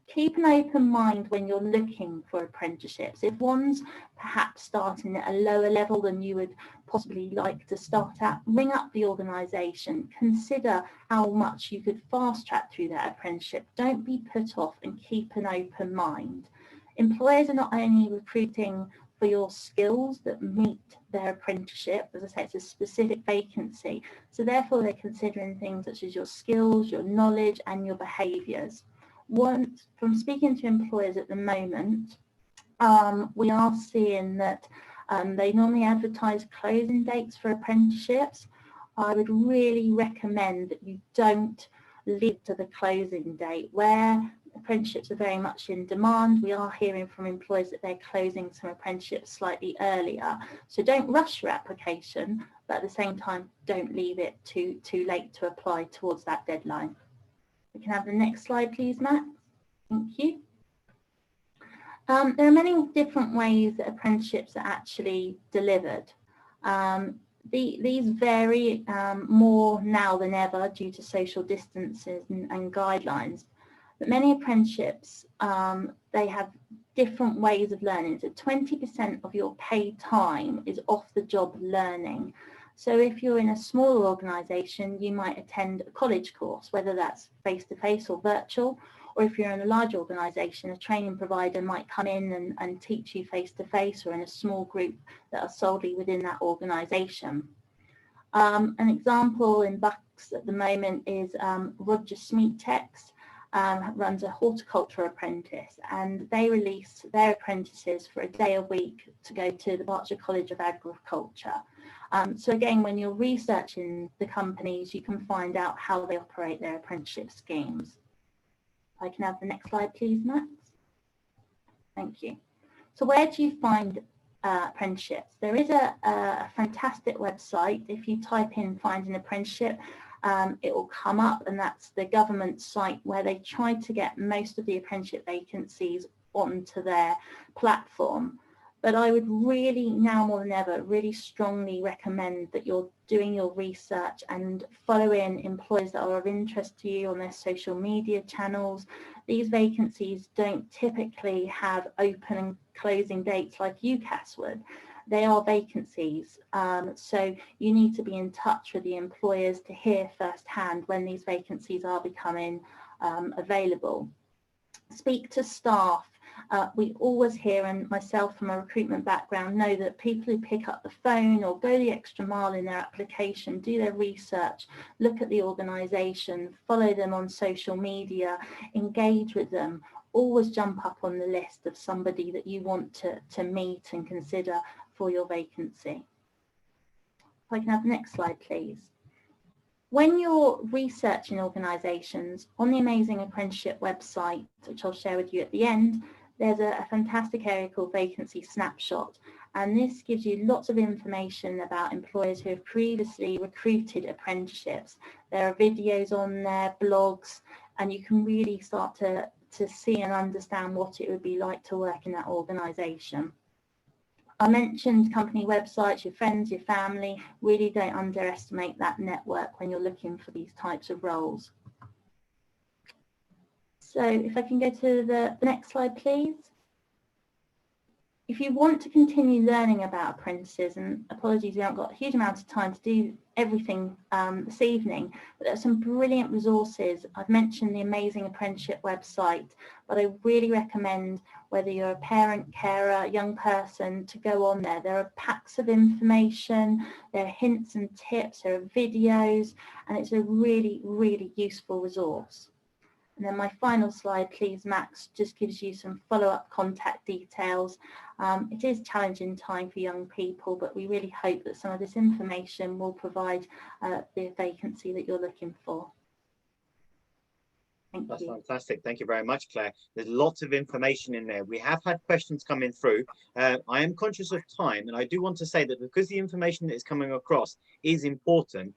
[SPEAKER 6] Keep an open mind when you're looking for apprenticeships. If one's perhaps starting at a lower level than you would possibly like to start at, ring up the organisation, consider how much you could fast track through that apprenticeship. Don't be put off and keep an open mind. Employers are not only recruiting for your skills that meet their apprenticeship, as I say, it's a specific vacancy, so therefore they're considering things such as your skills, your knowledge and your behaviours. From speaking to employers at the moment, we are seeing that they normally advertise closing dates for apprenticeships. I would really recommend that you don't leave to the closing date. Where apprenticeships are very much in demand, we are hearing from employers that they're closing some apprenticeships slightly earlier. So don't rush your application, but at the same time, don't leave it too late to apply towards that deadline. We can have the next slide, please, Matt. Thank you. There are many different ways that apprenticeships are actually delivered. These vary more now than ever due to social distances and guidelines. But many apprenticeships, they have different ways of learning. So 20% of your paid time is off-the-job learning. So if you're in a smaller organisation, you might attend a college course, whether that's face-to-face or virtual, or if you're in a large organisation, a training provider might come in and teach you face-to-face or in a small group that are solely within that organisation. An example in Bucks at the moment is Roger Smeatex runs a horticulture apprentice, and they release their apprentices for a day a week to go to the Berkshire College of Agriculture. So again, when you're researching the companies, you can find out how they operate their apprenticeship schemes. If I can have the next slide, please, Max. Thank you. So where do you find apprenticeships? There is a fantastic website. If you type in find an apprenticeship, it will come up, and that's the government site where they try to get most of the apprenticeship vacancies onto their platform. But I would really, now more than ever, really strongly recommend that you're doing your research and following employers that are of interest to you on their social media channels. These vacancies don't typically have open and closing dates like UCAS would. They are vacancies, so you need to be in touch with the employers to hear firsthand when these vacancies are becoming available. Speak to staff. We always hear, and myself from a recruitment background know that people who pick up the phone or go the extra mile in their application, do their research, look at the organisation, follow them on social media, engage with them, always jump up on the list of somebody that you want to meet and consider for your vacancy. If I can have the next slide, please. When you're researching organisations, on the Amazing Apprenticeship website, which I'll share with you at the end, there's a fantastic area called Vacancy Snapshot, and this gives you lots of information about employers who have previously recruited apprenticeships. There are videos on there, blogs, and you can really start to see and understand what it would be like to work in that organisation. I mentioned company websites, your friends, your family. Really don't underestimate that network when you're looking for these types of roles. So if I can go to the next slide, please. If you want to continue learning about apprentices, and apologies, we haven't got a huge amount of time to do everything this evening, but there are some brilliant resources. I've mentioned the amazing apprenticeship website, but I really recommend, whether you're a parent, carer, young person, to go on there. There are packs of information, there are hints and tips, there are videos, and it's a really, really useful resource. And then my final slide, please, Max, just gives you some follow-up contact details. It is challenging time for young people, but we really hope that some of this information will provide the vacancy that you're looking for. Thank
[SPEAKER 1] That's
[SPEAKER 6] you.
[SPEAKER 1] fantastic. Thank you very much, Claire. There's lots of information in there. We have had questions coming through. I am conscious of time, and I do want to say that because the information that is coming across is important,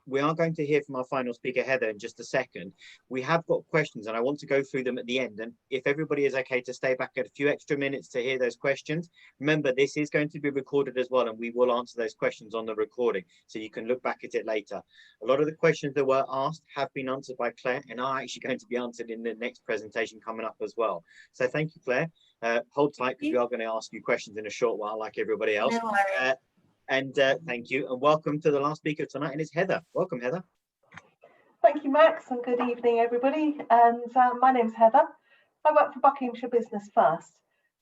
[SPEAKER 1] we are going to hear from our final speaker, Heather, in just a second. We have got questions and I want to go through them at the end. And if everybody is okay to stay back at a few extra minutes to hear those questions, remember, this is going to be recorded as well, and we will answer those questions on the recording, so you can look back at it later. A lot of the questions that were asked have been answered by Claire and are actually going to be answered in the next presentation coming up as well. So thank you, Claire. Hold tight, because we are going to ask you questions in a short while, like everybody else.
[SPEAKER 6] No worries.
[SPEAKER 1] Thank you, and welcome to the last speaker tonight, and it's Heather. Welcome, Heather.
[SPEAKER 7] Thank you, Max, and good evening, everybody. And my name's Heather. I work for Buckinghamshire Business First,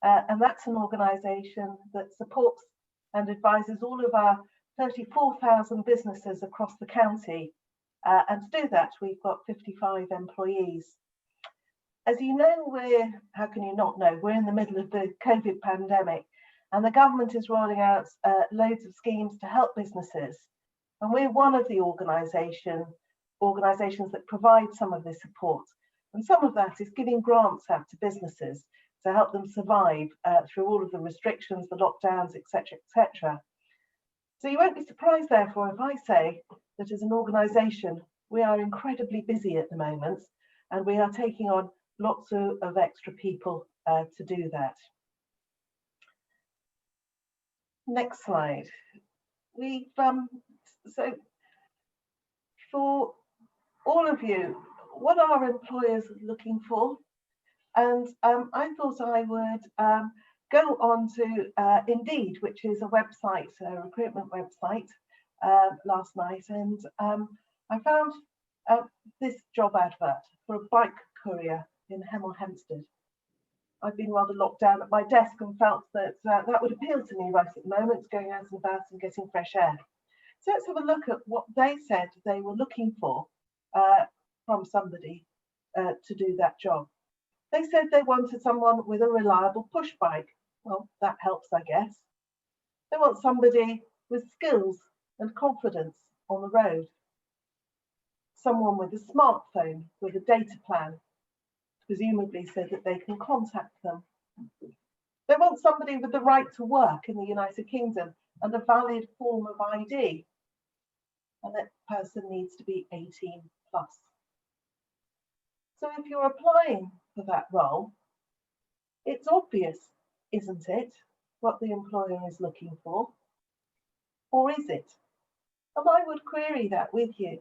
[SPEAKER 7] and that's an organisation that supports and advises all of our 34,000 businesses across the county. And to do that, we've got 55 employees. As you know, how can you not know, we're in the middle of the COVID pandemic. And the government is rolling out loads of schemes to help businesses. And we're one of the organisations that provide some of this support. And some of that is giving grants out to businesses to help them survive through all of the restrictions, the lockdowns, etc., etc. So you won't be surprised, therefore, if I say that as an organisation, we are incredibly busy at the moment, and we are taking on lots of extra people to do that. Next slide. We've so for all of you, what are employers looking for? And I thought I would go on to Indeed, which is a website, a recruitment website, last night, and I found this job advert for a bike courier in Hemel Hempstead. I've been rather locked down at my desk and felt that that would appeal to me right at the moment, going out and about and getting fresh air. So let's have a look at what they said they were looking for from somebody to do that job. They said they wanted someone with a reliable push bike. Well, that helps, I guess. They want somebody with skills and confidence on the road. Someone with a smartphone with a data plan, presumably so that they can contact them. They want somebody with the right to work in the United Kingdom and a valid form of ID. And that person needs to be 18 plus. So if you're applying for that role, it's obvious, isn't it, what the employer is looking for? Or is it? And I would query that with you.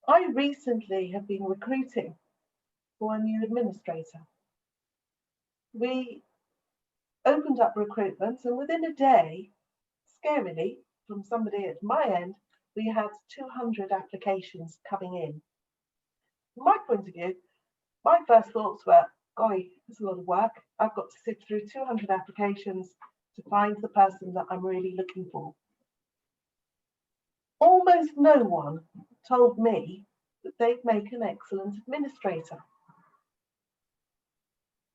[SPEAKER 7] I recently have been recruiting for a new administrator. We opened up recruitment, and within a day, scarily, from somebody at my end, we had 200 applications coming in. From my point of view, my first thoughts were, golly, it's a lot of work. I've got to sift through 200 applications to find the person that I'm really looking for. Almost no one told me that they'd make an excellent administrator.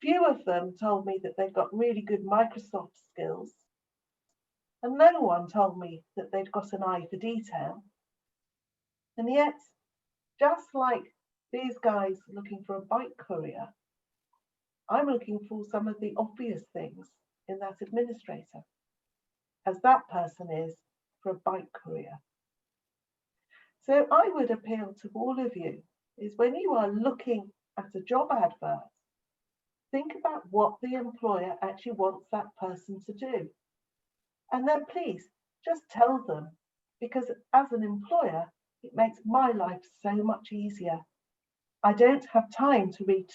[SPEAKER 7] Few of them told me that they've got really good Microsoft skills, and no one told me that they'd got an eye for detail. And yet, just like these guys looking for a bike courier, I'm looking for some of the obvious things in that administrator, as that person is for a bike courier. So I would appeal to all of you, is when you are looking at a job advert, think about what the employer actually wants that person to do. And then please just tell them, because as an employer, it makes my life so much easier. I don't have time to read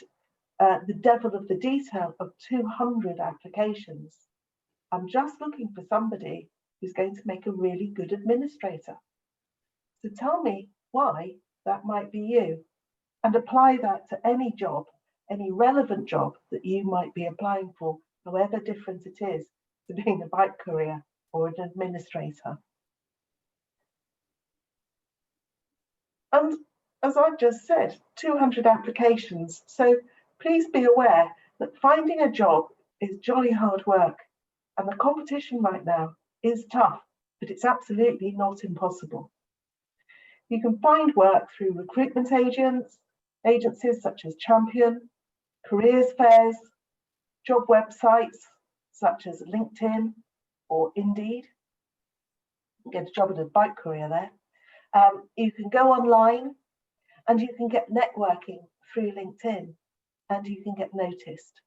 [SPEAKER 7] the devil of the detail of 200 applications. I'm just looking for somebody who's going to make a really good administrator. So tell me why that might be you, and apply that to any job, any relevant job that you might be applying for, however different it is to being a bike courier or an administrator. And as I've just said, 200 applications. So please be aware that finding a job is jolly hard work, and the competition right now is tough, but it's absolutely not impossible. You can find work through recruitment agencies such as Champion, careers fairs, job websites such as LinkedIn or Indeed. You can get a job as a bike courier there. You can go online and you can get networking through LinkedIn, and you can get noticed.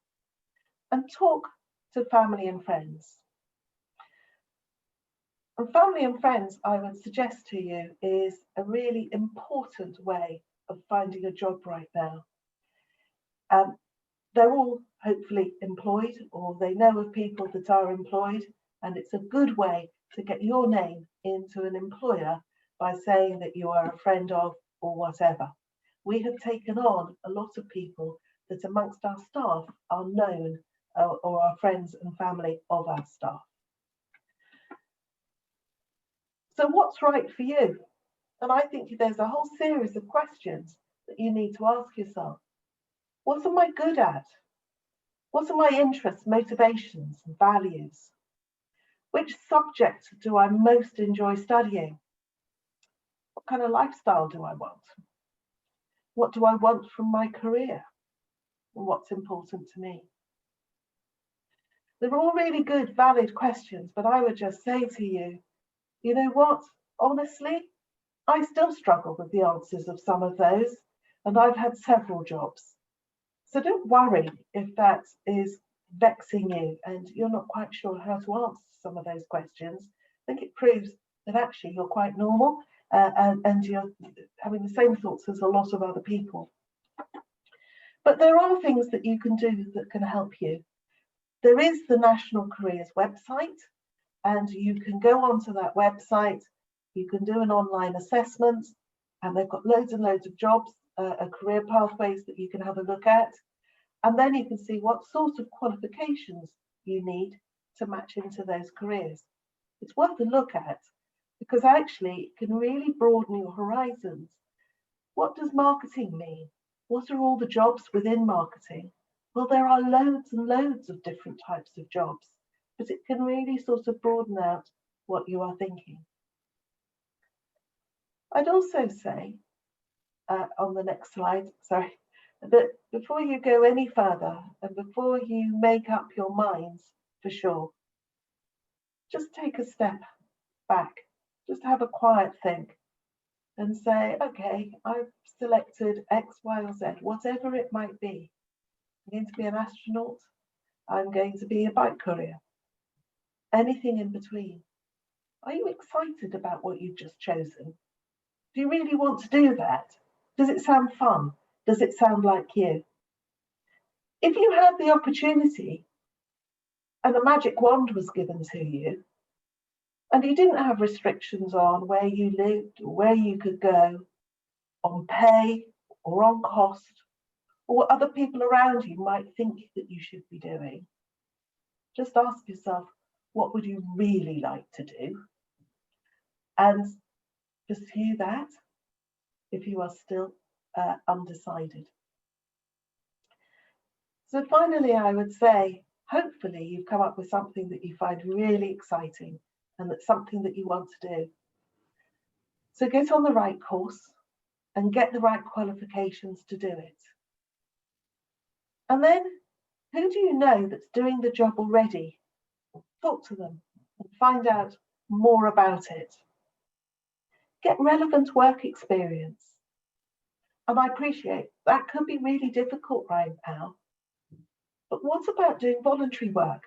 [SPEAKER 7] And talk to family and friends. And family and friends, I would suggest to you, is a really important way of finding a job right now. They're all hopefully employed, or they know of people that are employed, and it's a good way to get your name into an employer by saying that you are a friend of or whatever. We have taken on a lot of people that amongst our staff are known or are friends and family of our staff. So what's right for you? And I think there's a whole series of questions that you need to ask yourself. What am I good at? What are my interests, motivations, and values? Which subject do I most enjoy studying? What kind of lifestyle do I want? What do I want from my career? And what's important to me? They're all really good, valid questions, but I would just say to you, you know what? Honestly, I still struggle with the answers of some of those, and I've had several jobs. So don't worry if that is vexing you and you're not quite sure how to answer some of those questions. I think it proves that actually you're quite normal and you're having the same thoughts as a lot of other people. But there are things that you can do that can help you. There is the National Careers website, and you can go onto that website, you can do an online assessment, and they've got loads and loads of jobs, career pathways that you can have a look at. And then you can see what sort of qualifications you need to match into those careers. It's worth a look at, because actually it can really broaden your horizons. What does marketing mean? What are all the jobs within marketing? Well, there are loads and loads of different types of jobs, but it can really sort of broaden out what you are thinking. I'd also say, on the next slide, sorry, that before you go any further and before you make up your minds for sure, just take a step back, just have a quiet think and say, okay, I've selected X, Y, or Z, whatever it might be. I'm going to be an astronaut, I'm going to be a bike courier, anything in between. Are you excited about what you've just chosen? Do you really want to do that? Does it sound fun? Does it sound like you? If you had the opportunity and a magic wand was given to you, and you didn't have restrictions on where you lived or where you could go, on pay or on cost, or what other people around you might think that you should be doing, just ask yourself, what would you really like to do? And pursue that if you are still undecided. So finally, I would say, hopefully you've come up with something that you find really exciting and that's something that you want to do. So get on the right course and get the right qualifications to do it. And then, who do you know that's doing the job already? Talk to them and find out more about it. Get relevant work experience. And I appreciate that could be really difficult right now. But what about doing voluntary work?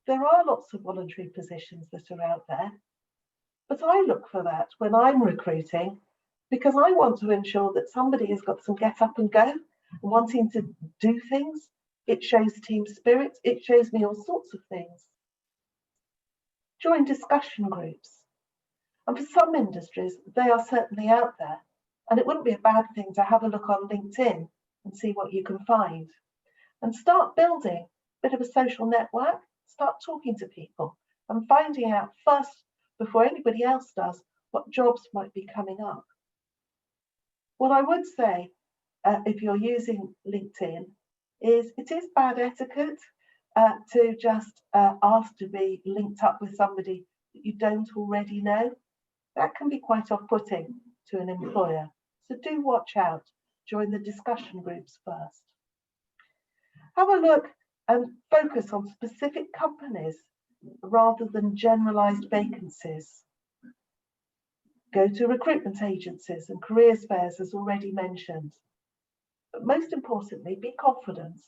[SPEAKER 7] There are lots of voluntary positions that are out there, but I look for that when I'm recruiting, because I want to ensure that somebody has got some get up and go, wanting to do things. It shows team spirit. It shows me all sorts of things. Join discussion groups. And for some industries, they are certainly out there. And it wouldn't be a bad thing to have a look on LinkedIn and see what you can find. And start building a bit of a social network. Start talking to people and finding out first, before anybody else does, what jobs might be coming up. What I would say, if you're using LinkedIn, is it is bad etiquette to just ask to be linked up with somebody that you don't already know. That can be quite off-putting to an employer. So do watch out. Join the discussion groups first. Have a look and focus on specific companies rather than generalised vacancies. Go to recruitment agencies and careers fairs, as already mentioned. But most importantly, be confident.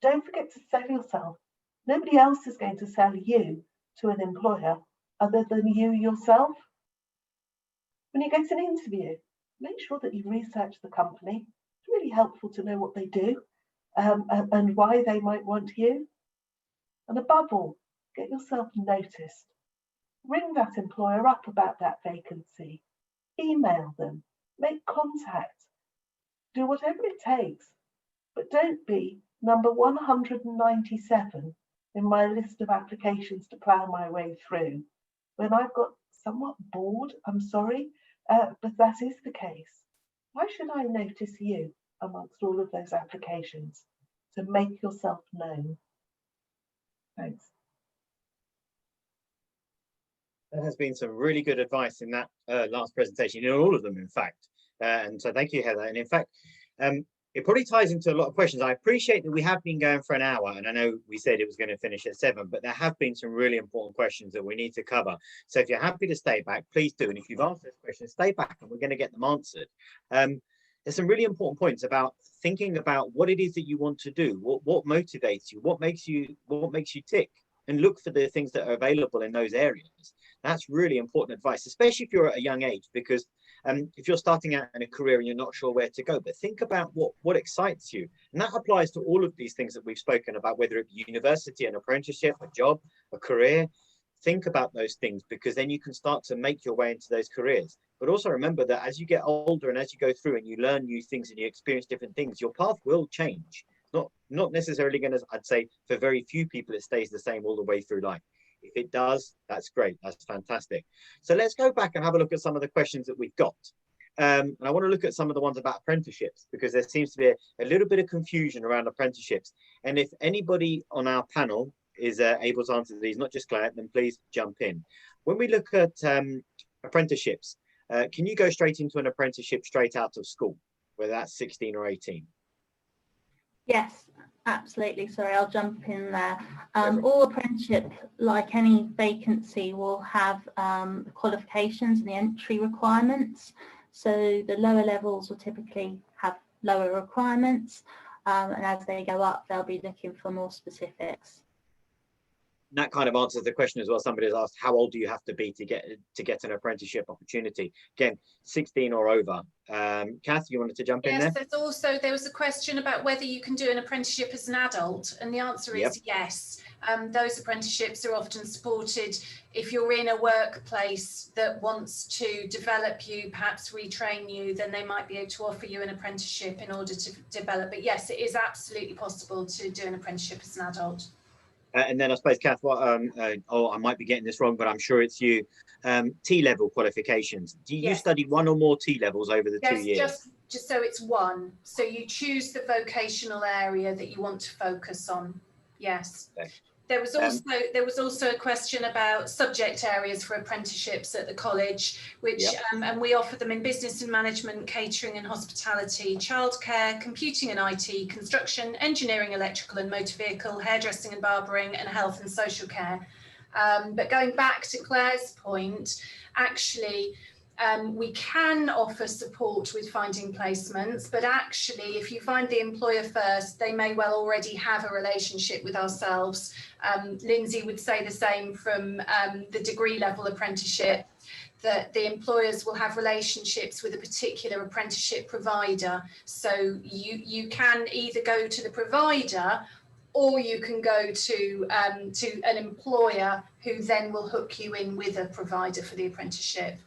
[SPEAKER 7] Don't forget to sell yourself. Nobody else is going to sell you to an employer other than you yourself. When you get an interview, make sure that you research the company. It's really helpful to know what they do and why they might want you. And above all, get yourself noticed. Ring that employer up about that vacancy. Email them. Make contact. Do whatever it takes. But don't be number 197 in my list of applications to plough my way through. When I've got somewhat bored, I'm sorry, but that is the case. Why should I notice you amongst all of those applications? So make yourself known. Thanks.
[SPEAKER 1] There has been some really good advice in that last presentation, in all of them, in fact. And so thank you, Heather. And in fact, it probably ties into a lot of questions. I appreciate that we have been going for an hour, and I know we said it was going to finish at 7, but there have been some really important questions that we need to cover. So if you're happy to stay back, please do. And if you've asked those questions, stay back and we're going to get them answered. There's some really important points about thinking about what it is that you want to do, what motivates you, what makes you tick, and look for the things that are available in those areas. That's really important advice, especially if you're at a young age, because if you're starting out in a career and you're not sure where to go, but think about what excites you. And that applies to all of these things that we've spoken about, whether it be university, an apprenticeship, a job, a career. Think about those things, because then you can start to make your way into those careers. But also remember that as you get older and as you go through and you learn new things and you experience different things, your path will change. Not necessarily going to, I'd say, for very few people, it stays the same all the way through life. If it does, that's great. That's fantastic. So let's go back and have a look at some of the questions that we've got. And I want to look at some of the ones about apprenticeships, because there seems to be a little bit of confusion around apprenticeships. And if anybody on our panel is able to answer these, not just Claire, then please jump in. When we look at apprenticeships, can you go straight into an apprenticeship straight out of school, whether that's 16 or 18?
[SPEAKER 6] Yes, absolutely. Sorry, I'll jump in there. All apprenticeship, like any vacancy, will have the qualifications and the entry requirements. So the lower levels will typically have lower requirements, and as they go up, they'll be looking for more specifics.
[SPEAKER 1] That kind of answers the question as well. Somebody has asked, how old do you have to be to get an apprenticeship opportunity? Again, 16 or over. Kath, you wanted to jump in there?
[SPEAKER 5] Yes, there was a question about whether you can do an apprenticeship as an adult, and the answer is yes. Those apprenticeships are often supported if you're in a workplace that wants to develop you, perhaps retrain you, then they might be able to offer you an apprenticeship in order to develop. But yes, it is absolutely possible to do an apprenticeship as an adult.
[SPEAKER 1] And then I suppose, Kath, what, I might be getting this wrong, but I'm sure it's you. T-level qualifications. Do you study one or more T-levels over the 2 years?
[SPEAKER 5] Just so it's one. So you choose the vocational area that you want to focus on. Yes. Okay. There was also a question about subject areas for apprenticeships at the college, which and we offer them in business and management, catering and hospitality, childcare, computing and IT, construction, engineering, electrical and motor vehicle, hairdressing and barbering, and health and social care. But going back to Claire's point, actually, We can offer support with finding placements, but actually if you find the employer first, they may well already have a relationship with ourselves. Lindsay would say the same from the degree level apprenticeship, that the employers will have relationships with a particular apprenticeship provider. So you can either go to the provider, or you can go to an employer who then will hook you in with a provider for the apprenticeship.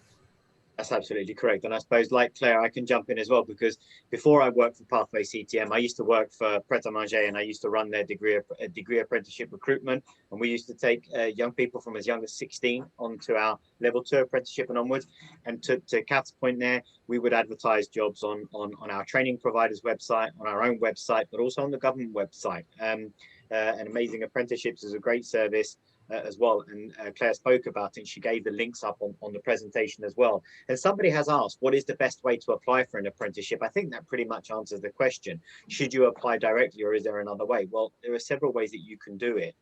[SPEAKER 1] That's absolutely correct. And I suppose, like Claire, I can jump in as well, because before I worked for Pathway CTM, I used to work for Pret a Manger, and I used to run their degree apprenticeship recruitment. And we used to take young people from as young as 16 onto our level 2 apprenticeship and onwards. And to Kath's point there, we would advertise jobs on our training provider's website, on our own website, but also on the government website. And Amazing Apprenticeships is a great service as well, and Claire spoke about it. She gave the links up on the presentation as well. And somebody has asked, what is the best way to apply for an apprenticeship? I think that pretty much answers the question. Should you apply directly, or is there another way? Well, there are several ways that you can do it.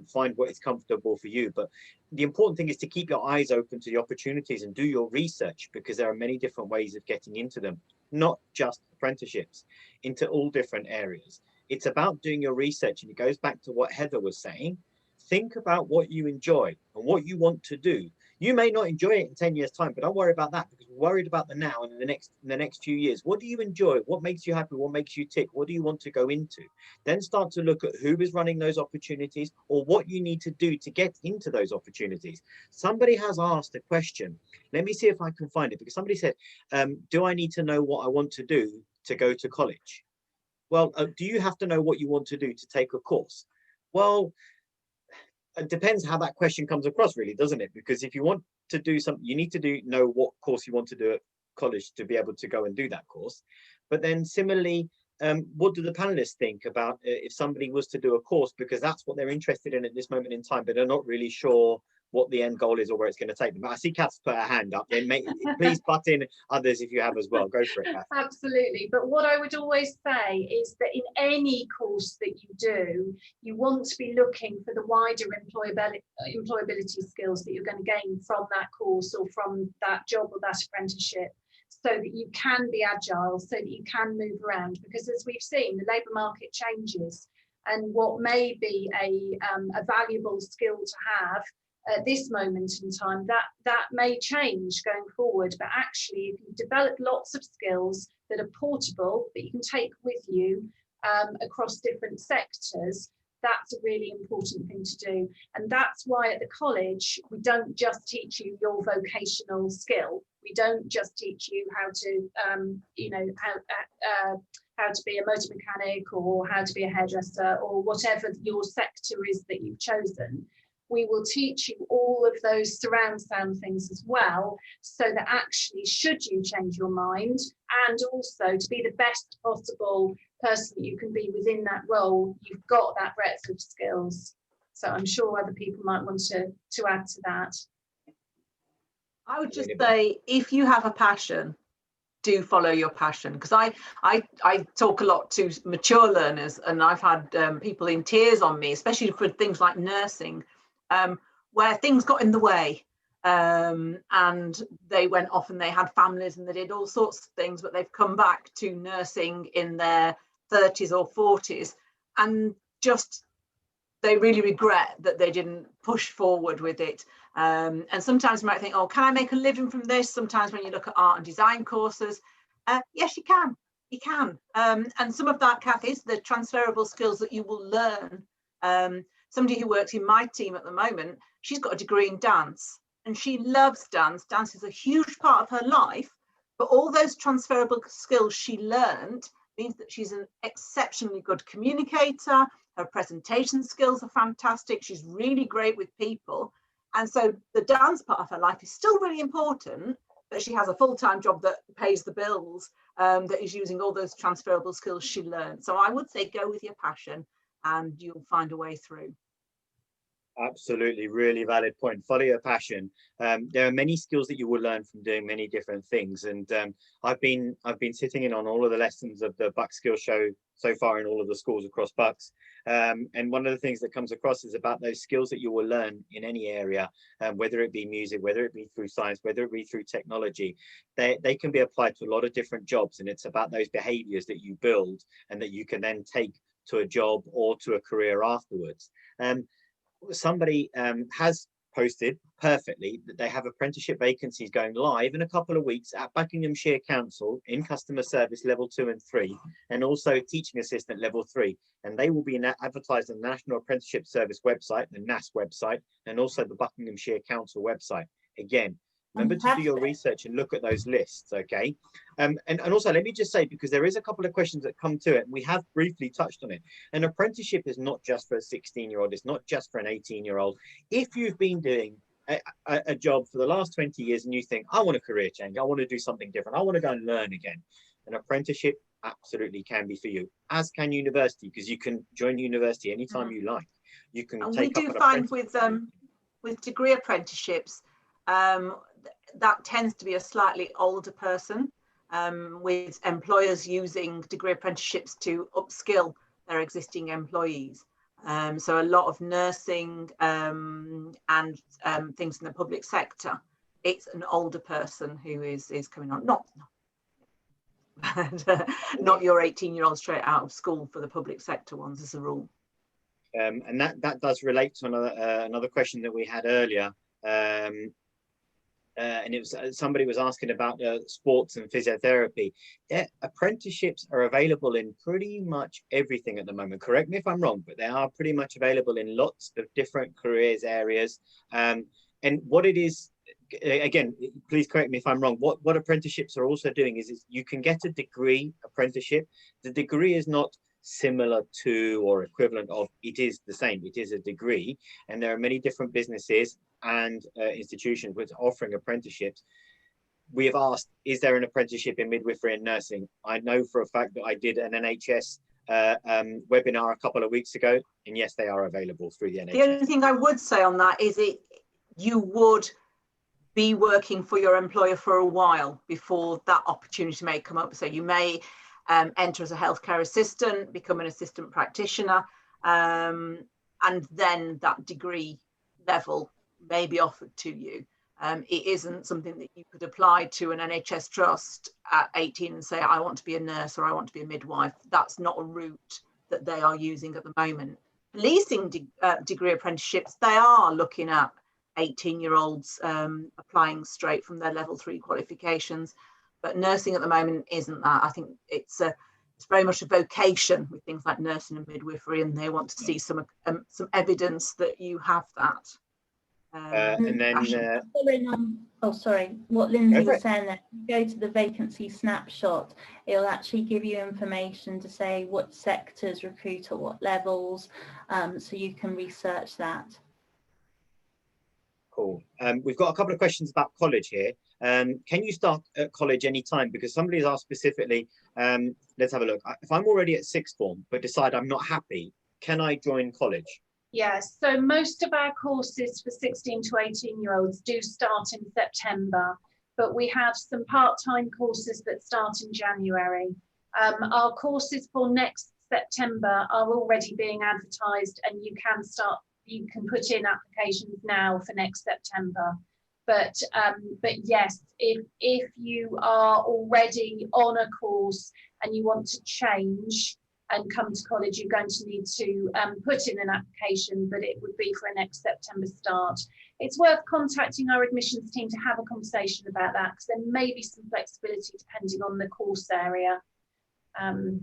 [SPEAKER 1] Find what is comfortable for you, but the important thing is to keep your eyes open to the opportunities and do your research, because there are many different ways of getting into them, not just apprenticeships, into all different areas. It's about doing your research, and it goes back to what Heather was saying. Think about what you enjoy and what you want to do. You may not enjoy it in 10 years' time, but don't worry about that, because we're worried about the now and the next few years. What do you enjoy? What makes you happy? What makes you tick? What do you want to go into? Then start to look at who is running those opportunities, or what you need to do to get into those opportunities. Somebody has asked a question. Let me see if I can find it, because somebody said, do I need to know what I want to do to go to college? Well, do you have to know what you want to do to take a course? Well, it depends how that question comes across, really, doesn't it? Because if you want to do something, you need to know what course you want to do at college to be able to go and do that course. But then similarly, what do the panelists think about if somebody was to do a course because that's what they're interested in at this moment in time, but they're not really sure what the end goal is or where it's going to take them? But I see Kath's put her hand up. Please butt in others if you have as well. Go for it, Kath.
[SPEAKER 5] Absolutely. But what I would always say is that in any course that you do, you want to be looking for the wider employability skills that you're going to gain from that course or from that job or that apprenticeship, so that you can be agile, so that you can move around. Because as we've seen, the labour market changes, and what may be a valuable skill to have at this moment in time, that may change going forward. But actually, if you develop lots of skills that are portable, that you can take with you across different sectors, that's a really important thing to do. And that's why at the college, we don't just teach you your vocational skill. We don't just teach you how to, how to be a motor mechanic, or how to be a hairdresser, or whatever your sector is that you've chosen. We will teach you all of those surround sound things as well, so that actually, should you change your mind, and also to be the best possible person that you can be within that role, you've got that breadth of skills. So I'm sure other people might want to add to that.
[SPEAKER 4] I would just say, if you have a passion, do follow your passion. Because I talk a lot to mature learners, and I've had people in tears on me, especially for things like nursing, where things got in the way, and they went off and they had families and they did all sorts of things, but they've come back to nursing in their 30s or 40s, and just they really regret that they didn't push forward with it. And sometimes you might think, oh, can I make a living from this? Sometimes when you look at art and design courses, yes, you can. You can. And some of that, Kath, is the transferable skills that you will learn. Somebody who works in my team at the moment, she's got a degree in dance, and she loves dance. Dance is a huge part of her life, but all those transferable skills she learned means that she's an exceptionally good communicator. Her presentation skills are fantastic. She's really great with people. And so the dance part of her life is still really important, but she has a full-time job that pays the bills, that is using all those transferable skills she learned. So I would say go with your passion, and you'll find a way through.
[SPEAKER 1] Absolutely, really valid point. Follow your passion. There are many skills that you will learn from doing many different things, and I've been sitting in on all of the lessons of the Bucks Skills Show so far in all of the schools across Bucks, and one of the things that comes across is about those skills that you will learn in any area, whether it be music, whether it be through science, whether it be through technology. They can be applied to a lot of different jobs, and it's about those behaviors that you build and that you can then take to a job or to a career afterwards. Somebody has posted perfectly that they have apprenticeship vacancies going live in a couple of weeks at Buckinghamshire Council in customer service level 2 and 3, and also teaching assistant level 3, and they will be advertised on the National Apprenticeship Service website, the NAS website, and also the Buckinghamshire Council website. Again, remember to do your research and look at those lists, okay? And also, let me just say, because there is a couple of questions that come to it, and we have briefly touched on it. An apprenticeship is not just for a 16-year-old, it's not just for an 18-year-old. If you've been doing a job for the last 20 years and you think, I want a career change, I want to do something different, I want to go and learn again, an apprenticeship absolutely can be for you, as can university, because you can join university anytime you like. You can
[SPEAKER 4] and
[SPEAKER 1] take
[SPEAKER 4] we do find with degree apprenticeships, that tends to be a slightly older person, with employers using degree apprenticeships to upskill their existing employees. So a lot of nursing and things in the public sector, it's an older person who is coming on, not your 18-year-old straight out of school for the public sector ones as a rule.
[SPEAKER 1] And that does relate to another question that we had earlier. And it was somebody was asking about sports and physiotherapy. Apprenticeships are available in pretty much everything at the moment. Correct me if I'm wrong, but they are pretty much available in lots of different careers areas. And what it is, again, please correct me if I'm wrong, what apprenticeships are also doing is you can get a degree apprenticeship. The degree is not similar to or equivalent of, it is the same, it is a degree, and there are many different businesses and institutions which are offering apprenticeships. We have asked, is there an apprenticeship in midwifery and nursing? I know for a fact that I did an NHS webinar a couple of weeks ago, and yes, they are available through the NHS.
[SPEAKER 4] The only thing I would say on that is you would be working for your employer for a while before that opportunity may come up. So you may enter as a healthcare assistant, become an assistant practitioner, and then that degree level may be offered to you. It isn't something that you could apply to an NHS trust at 18 and say, I want to be a nurse or I want to be a midwife. That's not a route that they are using at the moment. Policing degree apprenticeships, they are looking at 18-year-olds applying straight from their level 3 qualifications. But nursing at the moment isn't that. I think it's very much a vocation with things like nursing and midwifery, and they want to see some evidence that you have that.
[SPEAKER 1] And then
[SPEAKER 6] what Lindsay was saying, that if you go to the vacancy snapshot, it'll actually give you information to say what sectors recruit at what levels, so you can research that.
[SPEAKER 1] Cool. We've got a couple of questions about college here. Can you start at college anytime? Because somebody's asked specifically, let's have a look. If I'm already at sixth form but decide I'm not happy, can I join college?
[SPEAKER 5] Yes, so most of our courses for 16 to 18-year-olds do start in September, but we have some part-time courses that start in January. Our courses for next September are already being advertised, and you can put in applications now for next September. But yes, if you are already on a course and you want to change and come to college, you're going to need to put in an application, but it would be for a next September start. It's worth contacting our admissions team to have a conversation about that, because there may be some flexibility depending on the course area.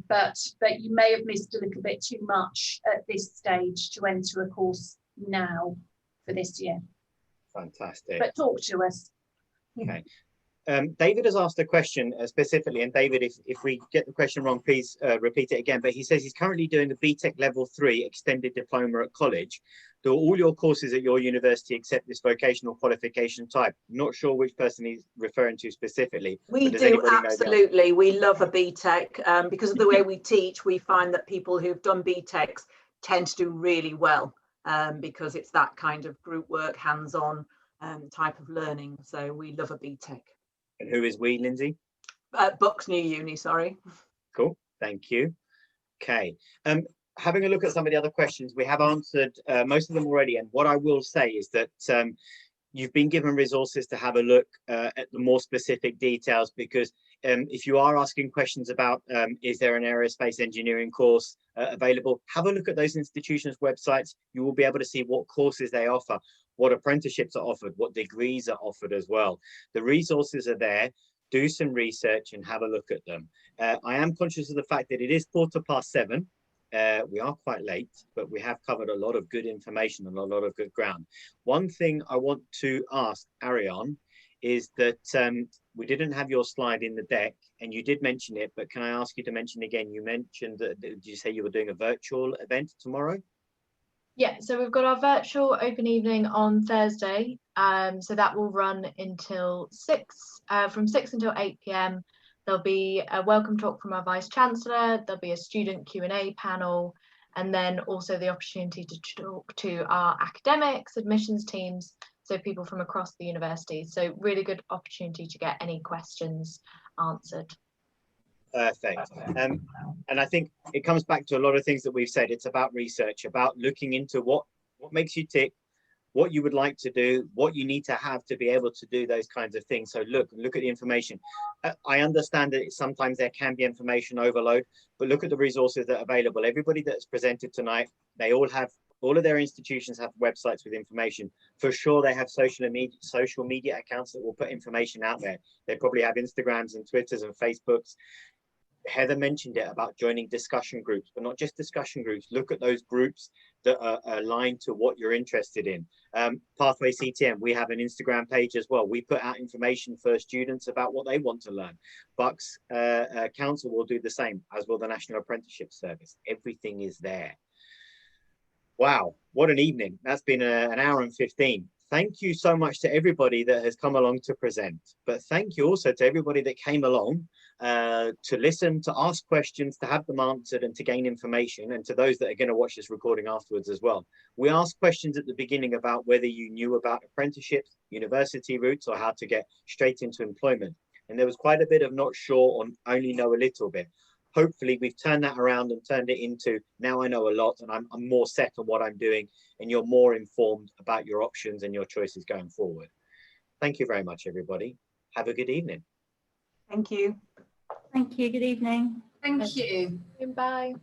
[SPEAKER 5] But you may have missed a little bit too much at this stage to enter a course now for this year.
[SPEAKER 1] Fantastic.
[SPEAKER 5] But talk to us.
[SPEAKER 1] Okay. David has asked a question specifically, and David, if we get the question wrong, please repeat it again. But he says he's currently doing a BTEC level 3 extended diploma at college. Do all your courses at your university accept this vocational qualification type? Not sure which person he's referring to specifically.
[SPEAKER 4] We do, absolutely. We love a BTEC. Because of the way we teach, we find that people who've done BTECs tend to do really well because it's that kind of group work, hands-on type of learning. So we love a BTEC.
[SPEAKER 1] And who is we, Lindsay?
[SPEAKER 4] Bucks New Uni, sorry.
[SPEAKER 1] Cool, thank you. Okay, having a look at some of the other questions, we have answered most of them already. And what I will say is that you've been given resources to have a look at the more specific details, because if you are asking questions about is there an aerospace engineering course available, have a look at those institutions' websites. You will be able to see what courses they offer, what apprenticeships are offered, what degrees are offered as well. The resources are there. Do some research and have a look at them. I am conscious of the fact that it is 7:15. We are quite late, but we have covered a lot of good information and a lot of good ground. One thing I want to ask Ariane is that we didn't have your slide in the deck, and you did mention it, but can I ask you to mention again? You mentioned that, did you say you were doing a virtual event tomorrow?
[SPEAKER 3] Yeah, so we've got our virtual open evening on Thursday. So that will run until 6, from 6 until 8 p.m. There'll be a welcome talk from our Vice Chancellor, there'll be a student Q&A panel, and then also the opportunity to talk to our academics, admissions teams, so people from across the university. So really good opportunity to get any questions answered.
[SPEAKER 1] Perfect. And I think it comes back to a lot of things that we've said. It's about research, about looking into what makes you tick, what you would like to do, what you need to have to be able to do those kinds of things. So look at the information. I understand that sometimes there can be information overload, but look at the resources that are available. Everybody that's presented tonight, they all of their institutions have websites with information. For sure, they have social media accounts that will put information out there. They probably have Instagrams and Twitters and Facebooks. Heather mentioned it about joining discussion groups, but not just discussion groups. Look at those groups that are aligned to what you're interested in. Pathway CTM, we have an Instagram page as well. We put out information for students about what they want to learn. Bucks Council will do the same, as will the National Apprenticeship Service. Everything is there. Wow, what an evening. That's been an hour and 15. Thank you so much to everybody that has come along to present, but thank you also to everybody that came along to listen, to ask questions, to have them answered, and to gain information, and to those that are going to watch this recording afterwards as well. We asked questions at the beginning about whether you knew about apprenticeships, university routes, or how to get straight into employment. And there was quite a bit of not sure or only know a little bit. Hopefully we've turned that around and turned it into, now I know a lot and I'm more set on what I'm doing, and you're more informed about your options and your choices going forward. Thank you very much, everybody. Have a good evening.
[SPEAKER 4] Thank you.
[SPEAKER 6] Thank you. Good evening.
[SPEAKER 5] Thank you.
[SPEAKER 3] Bye.